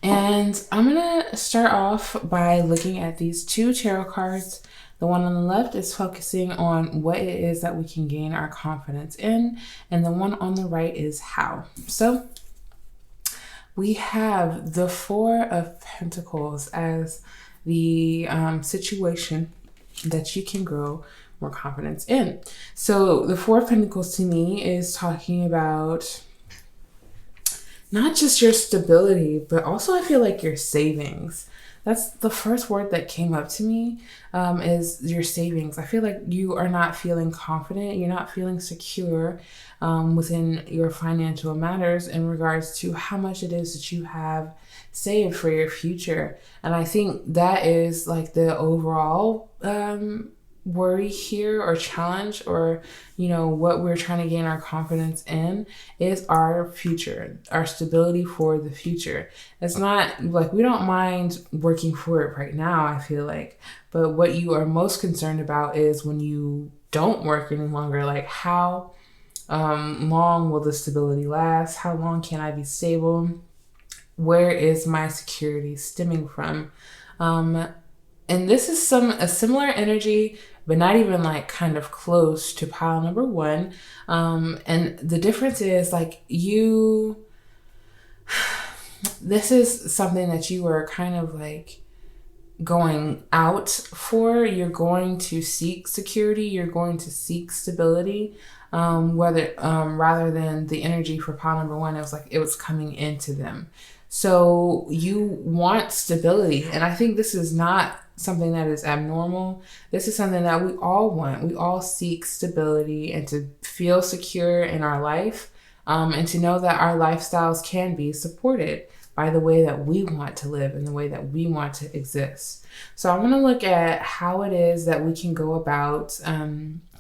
And I'm going to start off by looking at these 2 tarot cards. The one on the left is focusing on what it is that we can gain our confidence in, and the one on the right is how. So we have the 4 of Pentacles as the situation that you can grow more confidence in. So the 4 of Pentacles to me is talking about not just your stability, but also I feel like your savings. That's the first word that came up to me, is your savings. I feel like you are not feeling confident. You're not feeling secure within your financial matters in regards to how much it is that you have saved for your future. And I think that is like the overall worry here, or challenge, or what we're trying to gain our confidence in is our future, our stability for the future. It's not like we don't mind working for it right now, I feel like, but what you are most concerned about is when you don't work any longer, like how long will the stability last? How long can I be stable? Where is my security stemming from? And this is a similar energy, but not even like kind of close to pile number one. And the difference is like this is something that you are kind of like going out for. You're going to seek security. You're going to seek stability. Rather than the energy for pile number one, it was coming into them. So you want stability. And I think this is not something that is abnormal. This is something that we all want. We all seek stability and to feel secure in our life, and to know that our lifestyles can be supported by the way that we want to live and the way that we want to exist. So I'm going to look at how it is that we can go about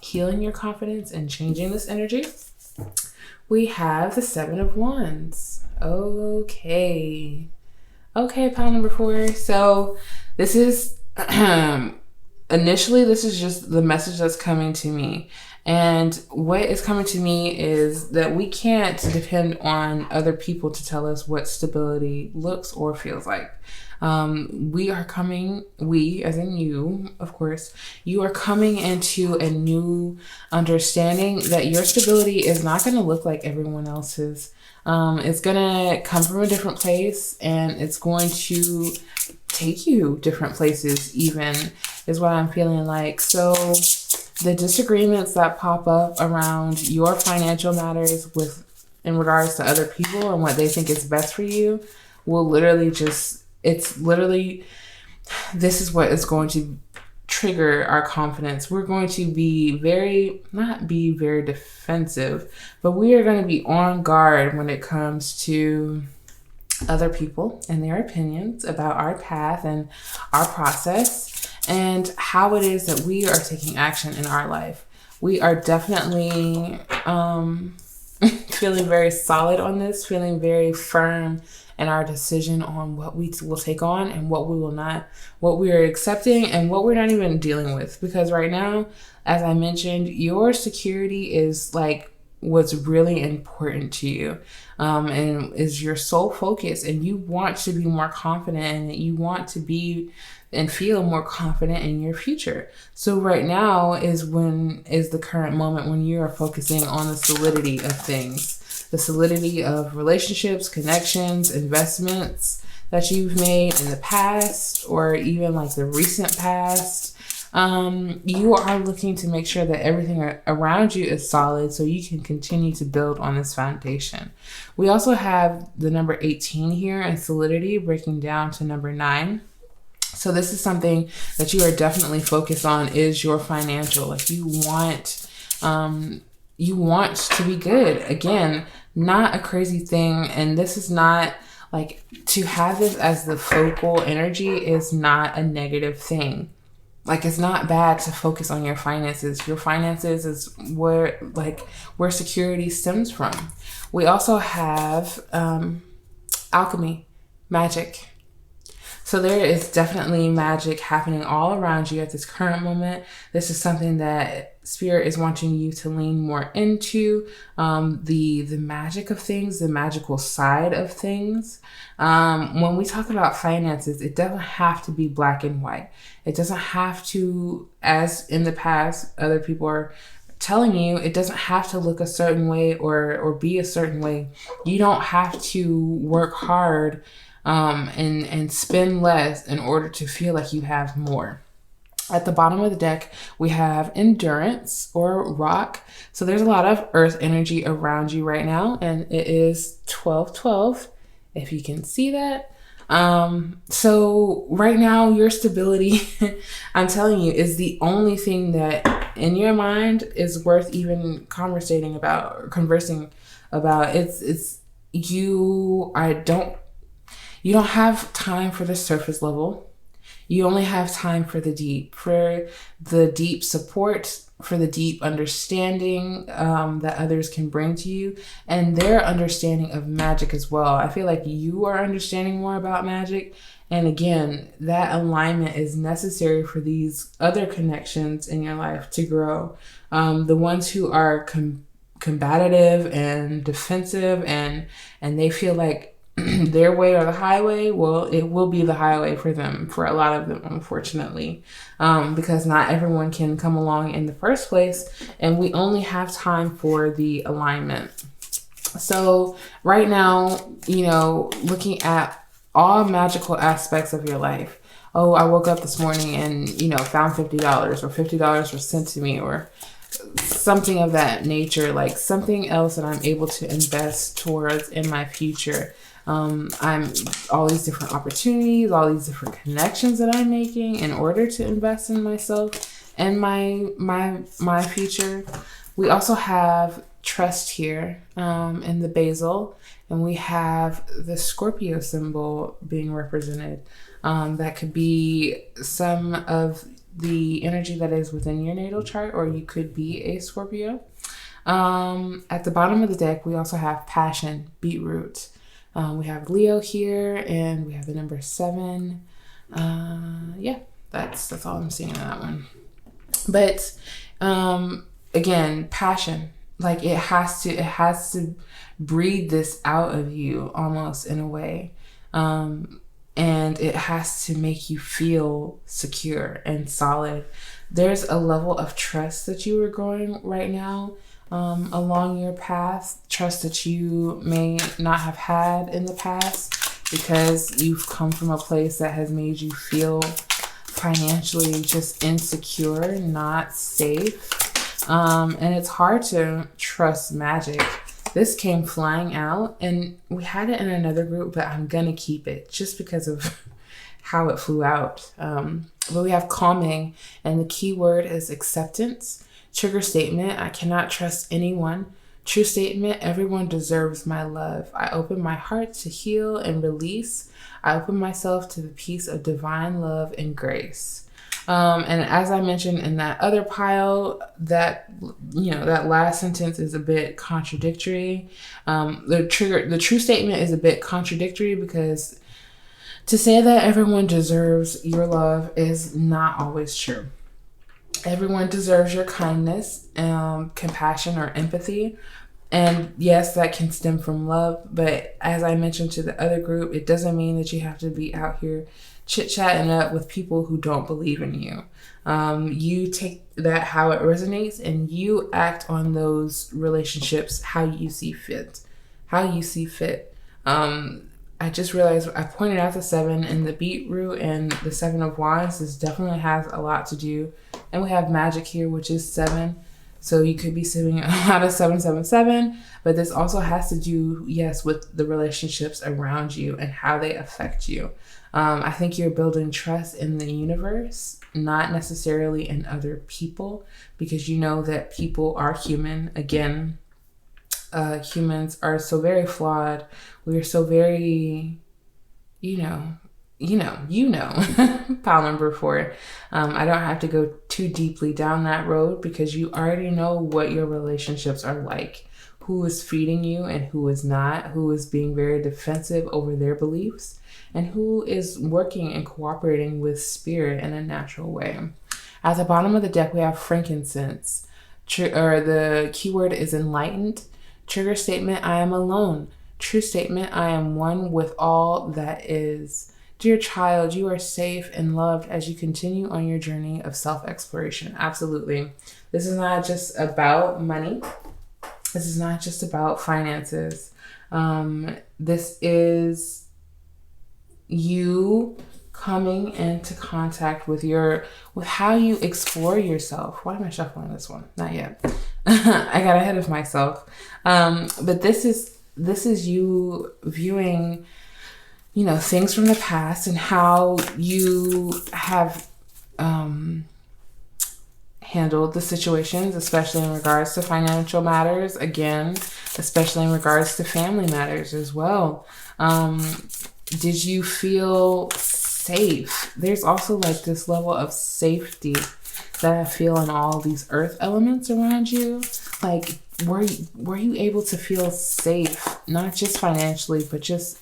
healing your confidence and changing this energy. We have the Seven of Wands. Okay, pile number 4. So this is initially, this is just the message that's coming to me. And what is coming to me is that we can't depend on other people to tell us what stability looks or feels like. We as in you, of course, you are coming into a new understanding that your stability is not going to look like everyone else's. It's going to come from a different place, and it's going to take you different places even, is what I'm feeling like. So the disagreements that pop up around your financial matters in regards to other people and what they think is best for you will this is what is going to trigger our confidence. We're going to not be very defensive, but we are going to be on guard when it comes to other people and their opinions about our path and our process and how it is that we are taking action in our life. We are definitely feeling very solid on this, feeling very firm in our decision on what we will take on and what we will not, what we are accepting and what we're not even dealing with. Because right now, as I mentioned, your security is like what's really important to you, and is your sole focus, and you want to be more confident, and you want to be and feel more confident in your future. So right now is the current moment when you are focusing on the solidity of things, the solidity of relationships, connections, investments that you've made in the past or even like the recent past. You are looking to make sure that everything around you is solid so you can continue to build on this foundation. We also have the number 18 here and solidity breaking down to number 9. So this is something that you are definitely focused on, is your financial. Like you want to be good. Again, not a crazy thing. And this is not like, to have this as the focal energy is not a negative thing. Like, it's not bad to focus on your finances. Your finances is where security stems from. We also have alchemy, magic. So there is definitely magic happening all around you at this current moment. This is something that Spirit is wanting you to lean more into, the magic of things, the magical side of things. When we talk about finances, it doesn't have to be black and white. It doesn't have to, as in the past, other people are telling you, it doesn't have to look a certain way or be a certain way. You don't have to work hard and spend less in order to feel like you have more. At the bottom of the deck, we have endurance or rock. So there's a lot of earth energy around you right now, and it is 12-12, if you can see that. So right now, your stability, I'm telling you, is the only thing that in your mind is worth even conversing about. You don't have time for the surface level. You only have time for the deep support, for the deep understanding that others can bring to you, and their understanding of magic as well. I feel like you are understanding more about magic. And again, that alignment is necessary for these other connections in your life to grow. The ones who are combative and defensive and they feel like their way or the highway, well, it will be the highway for them, for a lot of them, unfortunately, because not everyone can come along in the first place, and we only have time for the alignment. So right now, looking at all magical aspects of your life. Oh, I woke up this morning and, found $50, or $50 was sent to me, or something of that nature, like something else that I'm able to invest towards in my future. I'm all these different opportunities, all these different connections that I'm making in order to invest in myself and my future. We also have trust here in the basil, and we have the Scorpio symbol being represented. That could be some of the energy that is within your natal chart, or you could be a Scorpio. At the bottom of the deck, we also have passion, beetroot. We have Leo here, and we have the number 7. Yeah, that's all I'm seeing in that one. But again, passion, like it has to breathe this out of you almost in a way. And it has to make you feel secure and solid. There's a level of trust that you are growing right now along your path, trust that you may not have had in the past because you've come from a place that has made you feel financially just insecure, not safe. And it's hard to trust magic. This came flying out, and we had it in another group, but I'm gonna keep it just because of how it flew out. But we have calming, and the key word is acceptance. Trigger statement, I cannot trust anyone. True statement, everyone deserves my love. I open my heart to heal and release. I open myself to the peace of divine love and grace. And as I mentioned in that other pile, that last sentence is a bit contradictory. The true statement is a bit contradictory because to say that everyone deserves your love is not always true. Everyone deserves your kindness, compassion, or empathy. And yes, that can stem from love. But as I mentioned to the other group, it doesn't mean that you have to be out here chit-chatting up with people who don't believe in you. You take that how it resonates, and you act on those relationships how you see fit. I just realized I pointed out the 7 and the beetroot and the 7 of wands. This definitely has a lot to do. And we have magic here, which is 7. So you could be seeing a lot of 777, but this also has to do, yes, with the relationships around you and how they affect you. I think you're building trust in the universe, not necessarily in other people, because you know that people are human. Again, humans are so very flawed. We are so very, pile number 4. I don't have to go too deeply down that road because you already know what your relationships are like, who is feeding you and who is not, who is being very defensive over their beliefs, and who is working and cooperating with spirit in a natural way. At the bottom of the deck, we have frankincense, or the keyword is enlightened. Trigger statement, I am alone. True statement, I am one with all that is. Dear child, you are safe and loved as you continue on your journey of self-exploration. Absolutely. This is not just about money. This is not just about finances. This is you coming into contact with how you explore yourself. Why am I shuffling this one? Not yet. I got ahead of myself. But this is you viewing, things from the past and how you have handled the situations, especially in regards to financial matters. Again, especially in regards to family matters as well. Did you feel safe? There's also like this level of safety that I feel in all these earth elements around you. Like, were you able to feel safe, not just financially, but just,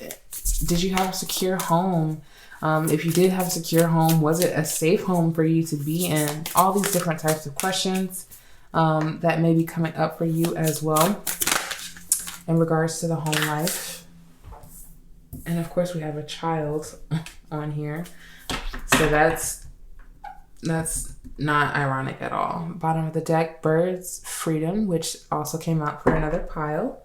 did you have a secure home? If you did have a secure home, was it a safe home for you to be in? All these different types of questions that may be coming up for you as well in regards to the home life. And of course we have a child on here. So that's not ironic at all. Bottom of the deck, birds, freedom, which also came out for another pile.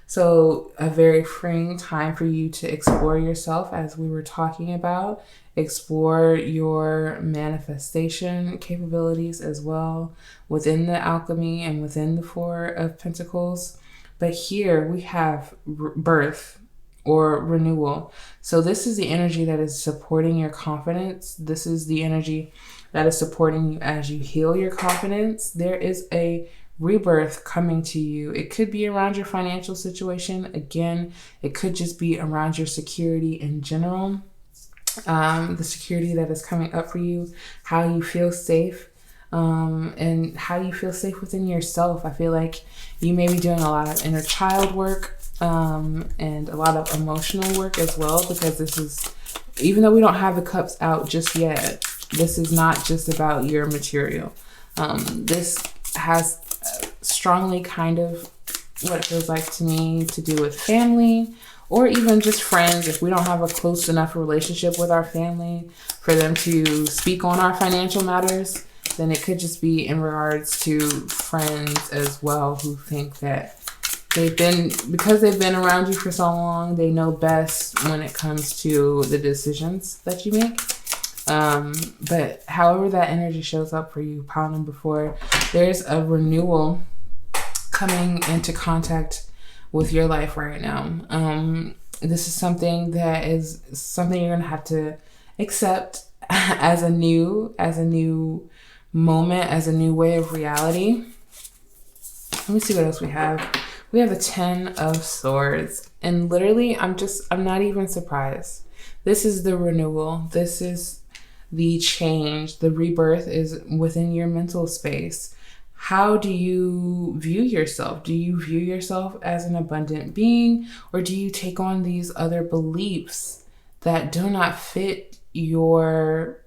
So a very freeing time for you to explore yourself, as we were talking about. Explore your manifestation capabilities as well within the alchemy and within the Four of Pentacles. But here we have birth or renewal. So this is the energy that is supporting your confidence. This is the energy that is supporting you as you heal your confidence. There is a rebirth coming to you. It could be around your financial situation. Again, it could just be around your security in general. The security that is coming up for you, how you feel safe, and how you feel safe within yourself. I feel like you may be doing a lot of inner child work, and a lot of emotional work as well, because this is, even though we don't have the cups out just yet, this is not just about your material. This has strongly kind of what it feels like to me to do with family, or even just friends. If we don't have a close enough relationship with our family for them to speak on our financial matters, then it could just be in regards to friends as well, who think that because they've been around you for so long, they know best when it comes to the decisions that you make. But however that energy shows up for you, pile number 4, there's a renewal coming into contact with your life right now. This is something you're going to have to accept as a new moment, as a new way of reality. Let me see what else we have. We have the 10 of Swords, and literally I'm not even surprised. This is the renewal. This is the change. The rebirth is within your mental space. How do you view yourself? Do you view yourself as an abundant being, or do you take on these other beliefs that do not fit your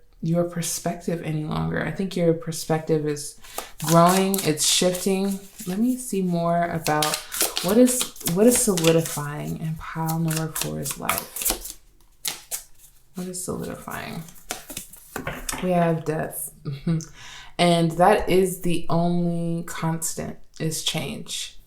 perspective any longer? I think your perspective is growing, it's shifting. Let me see more about what is solidifying in pile number 4's life. What is solidifying? We have death. And that is the only constant, is change.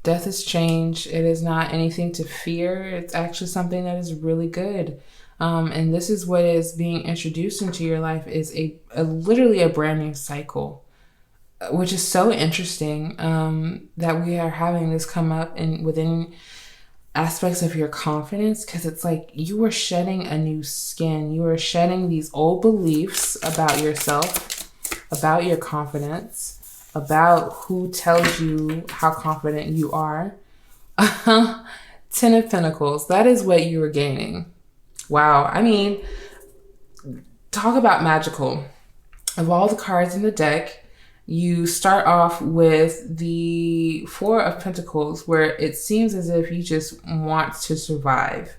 Death is change. It is not anything to fear. It's actually something that is really good. And this is what is being introduced into your life, is literally a brand new cycle, which is so interesting, that we are having this come up within aspects of your confidence, because it's like you are shedding a new skin. You are shedding these old beliefs about yourself, about your confidence, about who tells you how confident you are. 10 of Pentacles, that is what you were gaining. Wow. I mean, talk about magical. Of all the cards in the deck, you start off with the 4 of Pentacles, where it seems as if you just want to survive.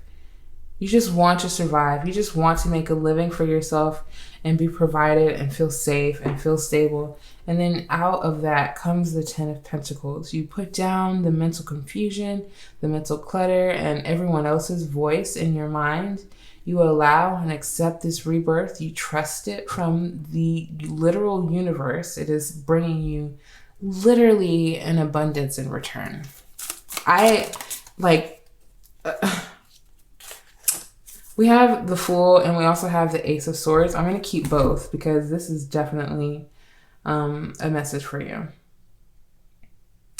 You just want to survive. You just want to make a living for yourself and be provided and feel safe and feel stable. And then out of that comes the 10 of Pentacles. You put down the mental confusion, the mental clutter, and everyone else's voice in your mind. You allow and accept this rebirth. You trust it from the literal universe. It is bringing you literally an abundance in return. We have the Fool, and we also have the Ace of Swords. I'm going to keep both because this is definitely a message for you.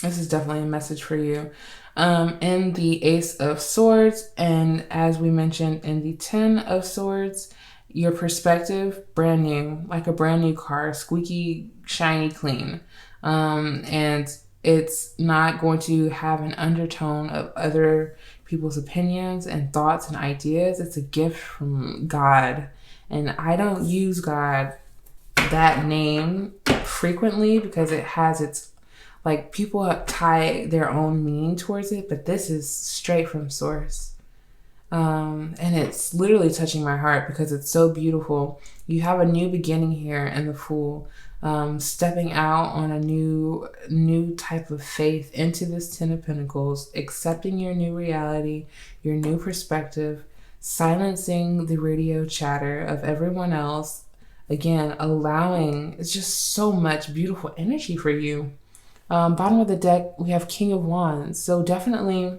This is definitely a message for you. In the Ace of Swords, and as we mentioned in the 10 of Swords, your perspective, brand new, like a brand new car, squeaky, shiny, clean. And it's not going to have an undertone of other people's opinions and thoughts and ideas. It's a gift from God. And I don't use God, that name, frequently, because it has its, like, people tie their own meaning towards it, but this is straight from source. And it's literally touching my heart because it's so beautiful. You have a new beginning here in the Fool, stepping out on a new type of faith into this 10 of Pentacles, accepting your new reality, your new perspective, silencing the radio chatter of everyone else. Again, allowing, it's just so much beautiful energy for you. Bottom of the deck, we have King of Wands. So definitely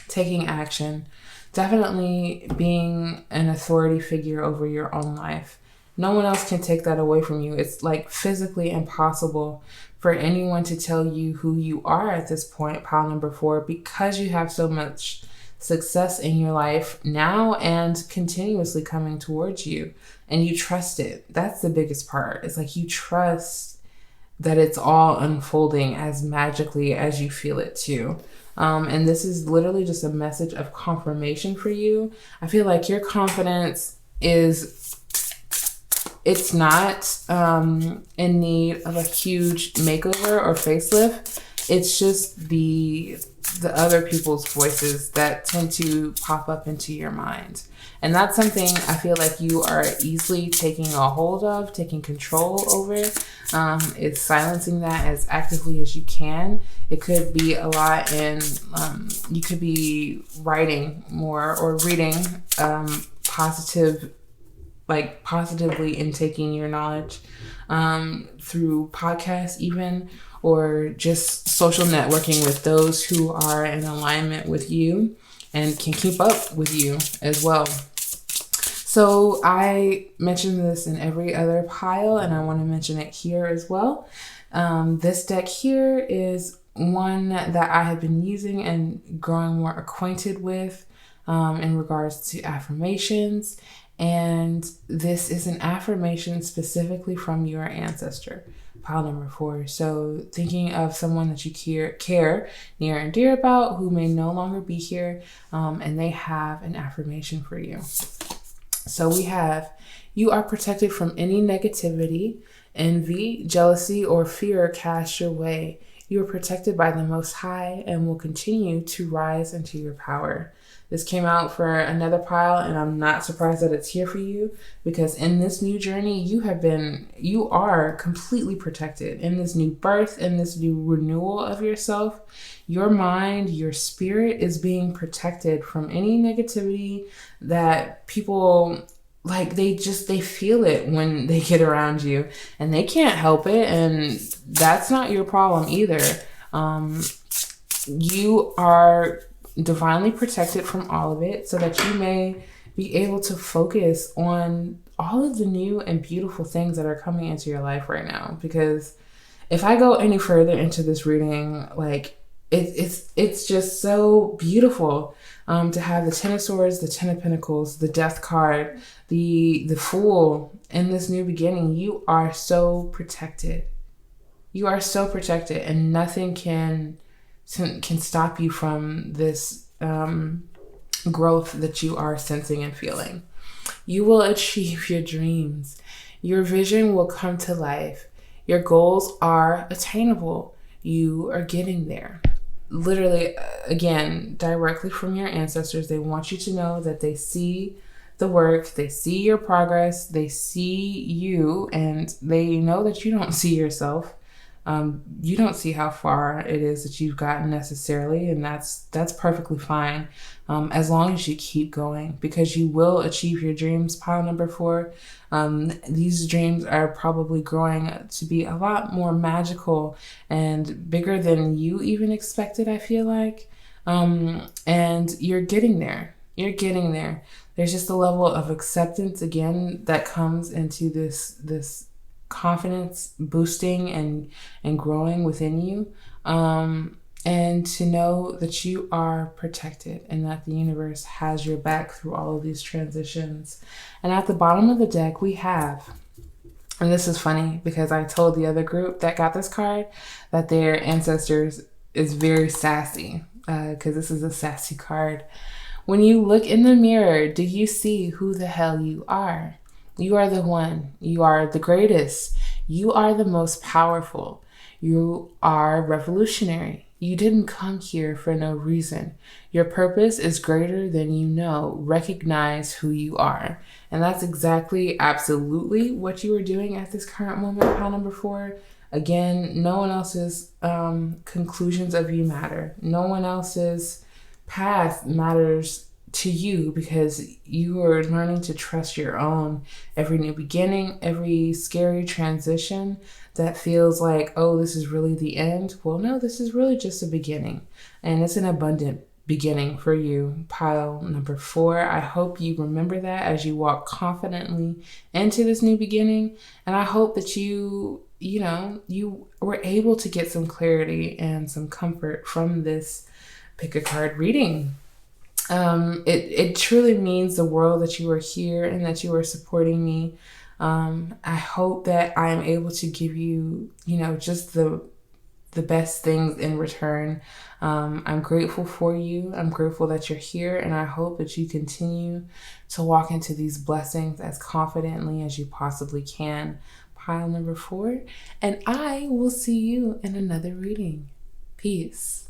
taking action, definitely being an authority figure over your own life. No one else can take that away from you. It's like physically impossible for anyone to tell you who you are at this point, pile number 4, because you have so much success in your life now and continuously coming towards you, and you trust it. That's the biggest part. It's like you trust that it's all unfolding as magically as you feel it too. And this is literally just a message of confirmation for you. I feel like your confidence it's not in need of a huge makeover or facelift. It's just the other people's voices that tend to pop up into your mind. And that's something I feel like you are easily taking a hold of, taking control over. It's silencing that as actively as you can. It could be a lot in, you could be writing more or reading positively intaking your knowledge through podcasts even, or just social networking with those who are in alignment with you and can keep up with you as well. So I mentioned this in every other pile, and I want to mention it here as well. This deck here is one that I have been using and growing more acquainted with in regards to affirmations. And this is an affirmation specifically from your ancestor, pile number 4. So thinking of someone that you care near and dear about who may no longer be here, and they have an affirmation for you. So we have, you are protected from any negativity, envy, jealousy, or fear cast your way. You are protected by the Most High and will continue to rise into your power. This came out for another pile, and I'm not surprised that it's here for you, because in this new journey, you are completely protected. In this new birth, in this new renewal of yourself, your mind, your spirit is being protected from any negativity that people, like, they feel it when they get around you, and they can't help it, and that's not your problem either. You are divinely protected from all of it so that you may be able to focus on all of the new and beautiful things that are coming into your life right now. Because if I go any further into this reading, like it's just so beautiful to have the 10 of Swords, the 10 of Pentacles, the Death card, the Fool in this new beginning. You are so protected. You are so protected, and nothing can stop you from this growth that you are sensing and feeling. You will achieve your dreams. Your vision will come to life. Your goals are attainable. You are getting there. Literally, again, directly from your ancestors, they want you to know that they see the work, they see your progress, they see you, and they know that you don't see yourself. You don't see how far it is that you've gotten necessarily, and that's perfectly fine, as long as you keep going, because you will achieve your dreams, pile number 4. These dreams are probably growing to be a lot more magical and bigger than you even expected, I feel like. And you're getting there. You're getting there. There's just a level of acceptance, again, that comes into this confidence boosting and growing within you, and to know that you are protected and that the universe has your back through all of these transitions. And at the bottom of the deck we have, and this is funny because I told the other group that got this card that their ancestors is very sassy, because this is a sassy card. When you look in the mirror, do you see who the hell you are? You are the one. You are the greatest. You are the most powerful. You are revolutionary. You didn't come here for no reason. Your purpose is greater than you know. Recognize who you are. And that's exactly, absolutely what you are doing at this current moment, pile number 4. Again, no one else's conclusions of you matter. No one else's path matters to you, because you are learning to trust your own every new beginning, every scary transition that feels like, oh, this is really the end. Well, no, this is really just a beginning, and it's an abundant beginning for you. Pile number 4. I hope you remember that as you walk confidently into this new beginning, and I hope that you were able to get some clarity and some comfort from this pick a card reading. It truly means the world that you are here and that you are supporting me. I hope that I am able to give you, just the best things in return. I'm grateful for you. I'm grateful that you're here, and I hope that you continue to walk into these blessings as confidently as you possibly can. Pile number 4, and I will see you in another reading. Peace.